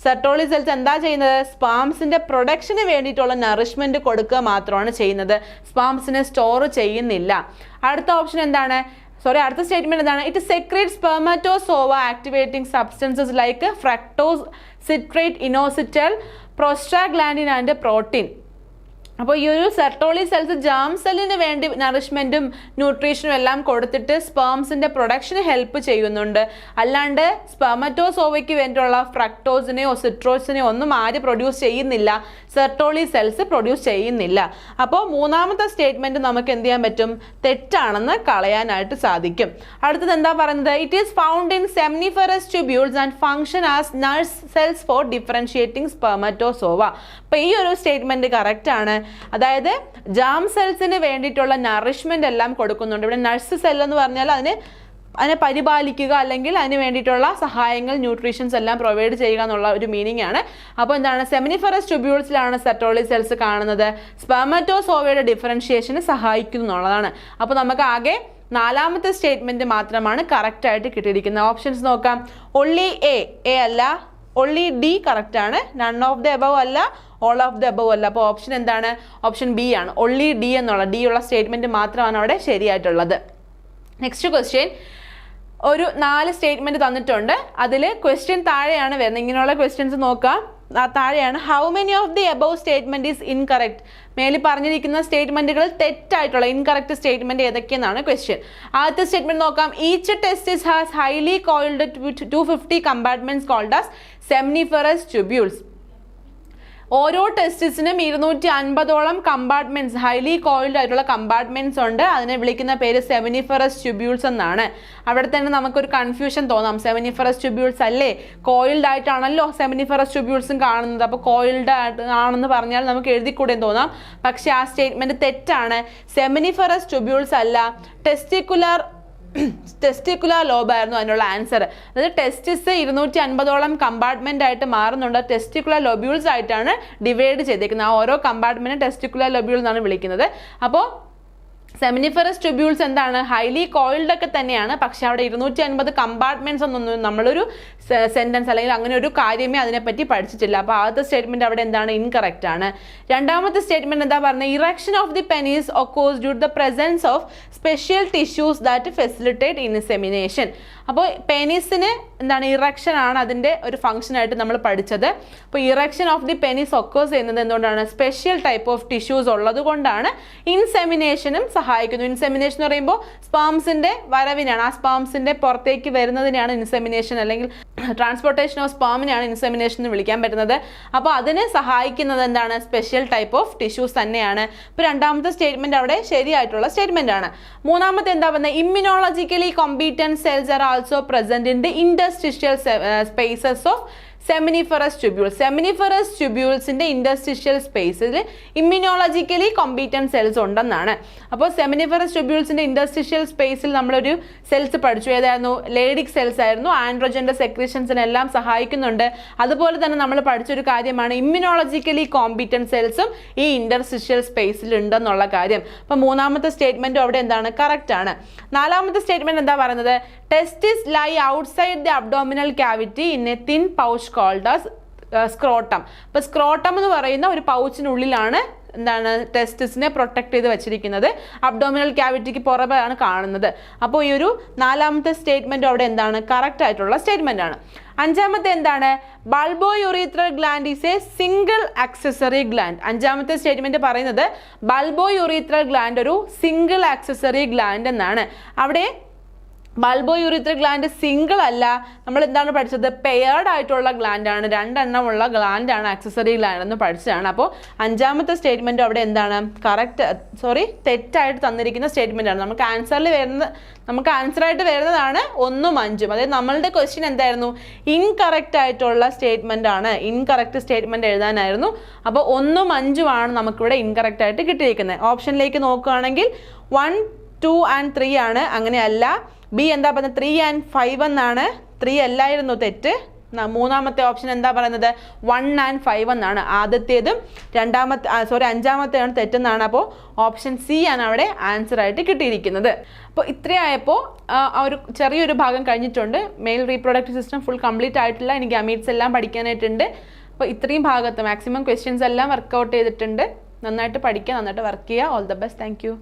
സെർട്ടോളി സെൽസ് എന്താ ചെയ്യുന്നത്? സ്പാംസിന്റെ പ്രൊഡക്ഷന് വേണ്ടിയിട്ടുള്ള നറിഷ്മെന്റ് കൊടുക്കുക മാത്രമാണ് ചെയ്യുന്നത്. സ്പാംസിനെ സ്റ്റോർ ചെയ്യുന്നില്ല. അടുത്ത ഓപ്ഷൻ എന്താണ്? അടുത്ത സ്റ്റേറ്റ്മെന്റ് എന്താണ്? It secrete spermatozoa activating substances like fructose, citrate, inositol, prostaglandin and protein. അപ്പോൾ ഈ ഒരു സെർട്ടോളി സെൽസ് ജാം സെല്ലിന് വേണ്ടി നറിഷ്മെന്റും ന്യൂട്രീഷനും എല്ലാം കൊടുത്തിട്ട് സ്പേംസിന്റെ പ്രൊഡക്ഷന് ഹെൽപ്പ് ചെയ്യുന്നുണ്ട്. അല്ലാണ്ട് സ്പെർമറ്റോസോവയ്ക്ക് വേണ്ടിയുള്ള ഫ്രക്ടോസിനെയോ സിട്രോസിനെയോ ഒന്നും ആര് പ്രൊഡ്യൂസ് ചെയ്യുന്നില്ല? സെർട്ടോളി സെൽസ് പ്രൊഡ്യൂസ് ചെയ്യുന്നില്ല. അപ്പോൾ മൂന്നാമത്തെ സ്റ്റേറ്റ്മെന്റ് നമുക്ക് എന്ത് ചെയ്യാൻ പറ്റും? തെറ്റാണെന്ന് കളയാനായിട്ട് സാധിക്കും. അടുത്തത് എന്താ പറയുന്നത്? It is found in seminiferous tubules and function as nurse cells for differentiating spermatozoa. അപ്പോൾ ഈ ഒരു സ്റ്റേറ്റ്മെന്റ് കറക്റ്റ് ആണ്. അതായത് ജാം സെൽസിന് വേണ്ടിയിട്ടുള്ള നറിഷ്മെന്റ് എല്ലാം കൊടുക്കുന്നുണ്ട്. ഇവിടെ നഴ്സ് സെൽ എന്ന് പറഞ്ഞാൽ അതിനെ പരിപാലിക്കുക, അല്ലെങ്കിൽ അതിന് വേണ്ടിയിട്ടുള്ള സഹായങ്ങൾ, ന്യൂട്രീഷൻസ് എല്ലാം പ്രൊവൈഡ് ചെയ്യുക എന്നുള്ള ഒരു മീനിങ് ആണ്. അപ്പോൾ എന്താണ്? സെമിനിഫറസ് ട്യൂബ്യൂൾസിലാണ് സെർട്ടോളി സെൽസ് കാണുന്നത്. സ്പെർമറ്റോസോവയുടെ ഡിഫറൻഷിയേഷന് സഹായിക്കുന്നു എന്നുള്ളതാണ്. അപ്പോൾ നമുക്ക് ആകെ 4ാമത്തെ സ്റ്റേറ്റ്മെന്റ് മാത്രമാണ് കറക്റ്റ് ആയിട്ട് കിട്ടിയിരിക്കുന്നത്. ഓപ്ഷൻസ് നോക്കാം. ഒൺലി എ അല്ല, ഒൺലി ഡി കറക്റ്റ് ആണ്. നൺ ഓഫ് ദ എബവ് അല്ല, ഓൾ ഓഫ് ദ എബവ് അല്ല. അപ്പോൾ ഓപ്ഷൻ എന്താണ്? ഓപ്ഷൻ ബി ആണ്. ഒൺലി ഡി എന്നുള്ള ഡി ഉള്ള സ്റ്റേറ്റ്മെന്റ് മാത്രമാണ് അവിടെ ശരിയായിട്ടുള്ളത്. നെക്സ്റ്റ് ക്വസ്റ്റ്യൻ, ഒരു 4 സ്റ്റേറ്റ്മെന്റ് തന്നിട്ടുണ്ട്. അതിൽ ക്വസ്റ്റ്യൻ താഴെയാണ് വരുന്നത്. ഇങ്ങനെയുള്ള ക്വസ്റ്റ്യൻസ് നോക്കാം. താഴെയാണ് how many of the above statement is incorrect? മേലിൽ പറഞ്ഞിരിക്കുന്ന സ്റ്റേറ്റ്മെന്റുകൾ തെറ്റായിട്ടുള്ള ഇൻകറക്റ്റ് സ്റ്റേറ്റ്മെന്റ് ഏതൊക്കെയെന്നാണ് ക്വസ്റ്റ്യൻ. ആദ്യത്തെ സ്റ്റേറ്റ്മെന്റ് നോക്കാം. Each testis has highly coiled 250 compartments called as seminiferous tubules. ഓരോ ടെസ്റ്റിസിനും 250ഓളം കമ്പാർട്ട്മെന്റ്സ്, ഹൈലി കോയിൽഡ് ആയിട്ടുള്ള കമ്പാർട്ട്മെന്റ്സ് ഉണ്ട്. അതിനെ വിളിക്കുന്ന പേര് സെമിനിഫറസ് ട്യൂബ്യൂൾസ് എന്നാണ്. അവിടെ തന്നെ നമുക്കൊരു കൺഫ്യൂഷൻ തോന്നാം. സെമിനിഫറസ് ട്യൂബ്യൂൾസ് അല്ലേ? കോയിൽഡ് ആയിട്ടാണല്ലോ സെമിനിഫറസ് ട്യൂബ്യൂൾസും കാണുന്നത്. അപ്പോൾ കോയിൽഡ് ആണെന്ന് പറഞ്ഞാൽ നമുക്ക് എഴുതിക്കൂടെ തോന്നാം. പക്ഷെ ആ സ്റ്റേറ്റ്മെന്റ് തെറ്റാണ്. സെമിനിഫറസ് ട്യൂബ്യൂൾസ് അല്ല, ടെസ്റ്റിക്കുലർ ലോബ് ആയിരുന്നു അതിനുള്ള ആൻസർ. അതായത് ടെസ്റ്റിസ് 250ഓളം കമ്പാർട്ട്മെന്റ് ആയിട്ട് മാറുന്നുണ്ട്. ടെസ്റ്റിക്കുലർ ലൊബ്യൂൾസ് ആയിട്ടാണ് ഡിവൈഡ് ചെയ്തേക്കുന്നത്. ആ ഓരോ കമ്പാർട്ട്മെന്റും ടെസ്റ്റിക്കുലർ ലൊബ്യൂൾ എന്നാണ് വിളിക്കുന്നത്. അപ്പോൾ സെമിനിഫറസ് ട്യൂബ്യൂൾസ് എന്താണ്, ഹൈലി കോയിൽഡ് ഒക്കെ തന്നെയാണ്, പക്ഷെ അവിടെ 250 കമ്പാർട്ട്മെന്റ്സ് ഒന്നും നമ്മളൊരു സെന്റൻസ് അല്ലെങ്കിൽ അങ്ങനെ ഒരു കാര്യമേ അതിനെപ്പറ്റി പഠിച്ചിട്ടില്ല. അപ്പോൾ ആദ്യത്തെ സ്റ്റേറ്റ്മെന്റ് അവിടെ എന്താണ്, ഇൻകറക്റ്റ് ആണ്. രണ്ടാമത്തെ സ്റ്റേറ്റ്മെന്റ് എന്താ പറഞ്ഞത്, erection of the penis occurs due to the presence of special tissues that facilitate insemination. അപ്പോൾ പെനീസിന് എന്താണ്, ഇറക്ഷൻ ആണ് അതിൻ്റെ ഒരു ഫംഗ്ഷൻ ആയിട്ട് നമ്മൾ പഠിച്ചത്. അപ്പോൾ erection of the penis occurs ചെയ്യുന്നത് എന്തുകൊണ്ടാണ്, സ്പെഷ്യൽ ടൈപ്പ് ഓഫ് ടിഷ്യൂസ് ഉള്ളത് കൊണ്ടാണ്. ഇൻസെമിനേഷനും സഹായിക്കുന്നു. ഇൻസെമിനേഷൻ എന്ന് പറയുമ്പോൾ സ്പേംസിന്റെ വരവിനാണ്, ആ സ്പേംസിന്റെ പുറത്തേക്ക് വരുന്നതിനാണ് ഇൻസെമിനേഷൻ, അല്ലെങ്കിൽ ട്രാൻസ്പോർട്ടേഷൻ ഓഫ് സ്പേമിനെയാണ് ഇൻസെമിനേഷൻ എന്ന് വിളിക്കാൻ പറ്റുന്നത്. അപ്പോൾ അതിനെ സഹായിക്കുന്നത് എന്താണ്, സ്പെഷ്യൽ ടൈപ്പ് ഓഫ് ടിഷ്യൂസ് തന്നെയാണ്. ഇപ്പോൾ രണ്ടാമത്തെ സ്റ്റേറ്റ്മെന്റ് അവിടെ ശരിയായിട്ടുള്ള സ്റ്റേറ്റ്മെന്റ് ആണ്. മൂന്നാമത്തെ എന്താ പറയുന്നത്, immunologically competent cells are also present in the interstitial spaces of seminiferous tubules. Seminiferous ട്യൂബ്യൂൾസിന്റെ ഇന്റർസ്റ്റിഷ്യൽ സ്പേസിൽ ഇമ്മ്യൂണോളജിക്കലി കോമ്പീറ്റന്റ് സെൽസ് ഉണ്ടെന്നാണ്. അപ്പോൾ സെമിനിഫറസ് ട്യൂബ്യൂൾസിന്റെ ഇന്റർസ്റ്റിഷ്യൽ സ്പേസിൽ നമ്മളൊരു സെൽസ് പഠിച്ചു, ഏതായിരുന്നു, ലേഡിക് സെൽസ് ആയിരുന്നു. ആൻഡ്രോജന്റെ സെക്രീഷൻസിനെല്ലാം സഹായിക്കുന്നുണ്ട്. അതുപോലെ തന്നെ നമ്മൾ പഠിച്ചൊരു കാര്യമാണ് ഇമ്മ്യൂണോളജിക്കലി കോമ്പീറ്റന്റ് സെൽസും ഈ ഇന്റർസ്റ്റിഷ്യൽ സ്പേസിൽ ഉണ്ടെന്നുള്ള കാര്യം. അപ്പോൾ മൂന്നാമത്തെ സ്റ്റേറ്റ്മെന്റും അവിടെ എന്താണ്, കറക്റ്റ് ആണ്. നാലാമത്തെ സ്റ്റേറ്റ്മെന്റ് എന്താ പറയുന്നത്, testis lie outside the abdominal cavity in a thin pouch called as scrotum. അപ്പോൾ സ്ക്രോട്ടം എന്ന് പറയുന്ന ഒരു പൗച്ചിനുള്ളിലാണ് എന്താണ്, ടെസ്റ്റിസിനെ പ്രൊട്ടക്ട് ചെയ്ത് വെച്ചിരിക്കുന്നത്. അബ്ഡോമിനൽ ക്യാവിറ്റിക്ക് പുറമെയാണ് കാണുന്നത്. അപ്പോൾ ഈ ഒരു നാലാമത്തെ സ്റ്റേറ്റ്മെന്റ് അവിടെ എന്താണ്, കറക്റ്റ് ആയിട്ടുള്ള സ്റ്റേറ്റ്മെന്റ് ആണ്. അഞ്ചാമത്തെ എന്താണ്, bulbo urethral gland is a single accessory gland. അഞ്ചാമത്തെ സ്റ്റേറ്റ്മെന്റ് പറയുന്നത് ബൾബോ യുറീത്രൽ ഗ്ലാൻഡ് ഒരു സിംഗിൾ ആക്സസറി ഗ്ലാൻഡ് എന്നാണ്. അവിടെ ബൾബോ യുറീത്രൽ ഗ്ലാൻഡ് സിംഗിൾ അല്ല, നമ്മൾ എന്താണ് പഠിച്ചത്, പെയർഡ് ആയിട്ടുള്ള ഗ്ലാൻഡ് ആണ്, രണ്ടെണ്ണമുള്ള ഗ്ലാൻഡ് ആണ് ആക്സസറി ഗ്ലാൻഡ് എന്ന് പഠിച്ചതാണ്. അപ്പോൾ അഞ്ചാമത്തെ സ്റ്റേറ്റ്മെന്റ് അവിടെ എന്താണ്, തെറ്റായിട്ട് തന്നിരിക്കുന്ന സ്റ്റേറ്റ്മെന്റ് ആണ്. നമുക്ക് ആൻസറായിട്ട് വരുന്നതാണ് 1ഉം 5ഉം. അതായത് നമ്മളുടെ ക്വസ്റ്റ്യൻ എന്തായിരുന്നു, ഇൻകറക്റ്റ് ആയിട്ടുള്ള സ്റ്റേറ്റ്മെന്റ് ആണ്, ഇൻകറക്റ്റ് സ്റ്റേറ്റ്മെന്റ് എഴുതാനായിരുന്നു. അപ്പോൾ 1ഉം 5ഉം ആണ് നമുക്കിവിടെ ഇൻകറക്റ്റ് ആയിട്ട് കിട്ടിയിരിക്കുന്നത്. ഓപ്ഷനിലേക്ക് നോക്കുകയാണെങ്കിൽ 1, 2 and 3 ആണ്, അങ്ങനെയല്ല. ബി എന്താ പറയുന്നത്, 3 and 5 എന്നാണ്. 3 അല്ലായിരുന്നു, തെറ്റ്. മൂന്നാമത്തെ ഓപ്ഷൻ എന്താ പറയുന്നത്, 1 and 5 എന്നാണ്. ആദ്യത്തേതും അഞ്ചാമത്തെയാണ് തെറ്റെന്നാണ്. അപ്പോൾ ഓപ്ഷൻ സി ആണ് അവിടെ ആൻസർ ആയിട്ട് കിട്ടിയിരിക്കുന്നത്. അപ്പോൾ ഇത്രയായപ്പോൾ ഒരു ചെറിയൊരു ഭാഗം കഴിഞ്ഞിട്ടുണ്ട്. Mail reproductive system full complete ആയിട്ടില്ല, എനിക്ക് ഗമീറ്റ്സ് എല്ലാം പഠിക്കാനായിട്ടുണ്ട്. അപ്പോൾ ഇത്രയും ഭാഗത്ത് മാക്സിമം ക്വസ്റ്റ്യൻസ് എല്ലാം വർക്കൗട്ട് ചെയ്തിട്ടുണ്ട്. നന്നായിട്ട് പഠിക്കുക, നന്നായിട്ട് വർക്ക് ചെയ്യുക. All the best. Thank you.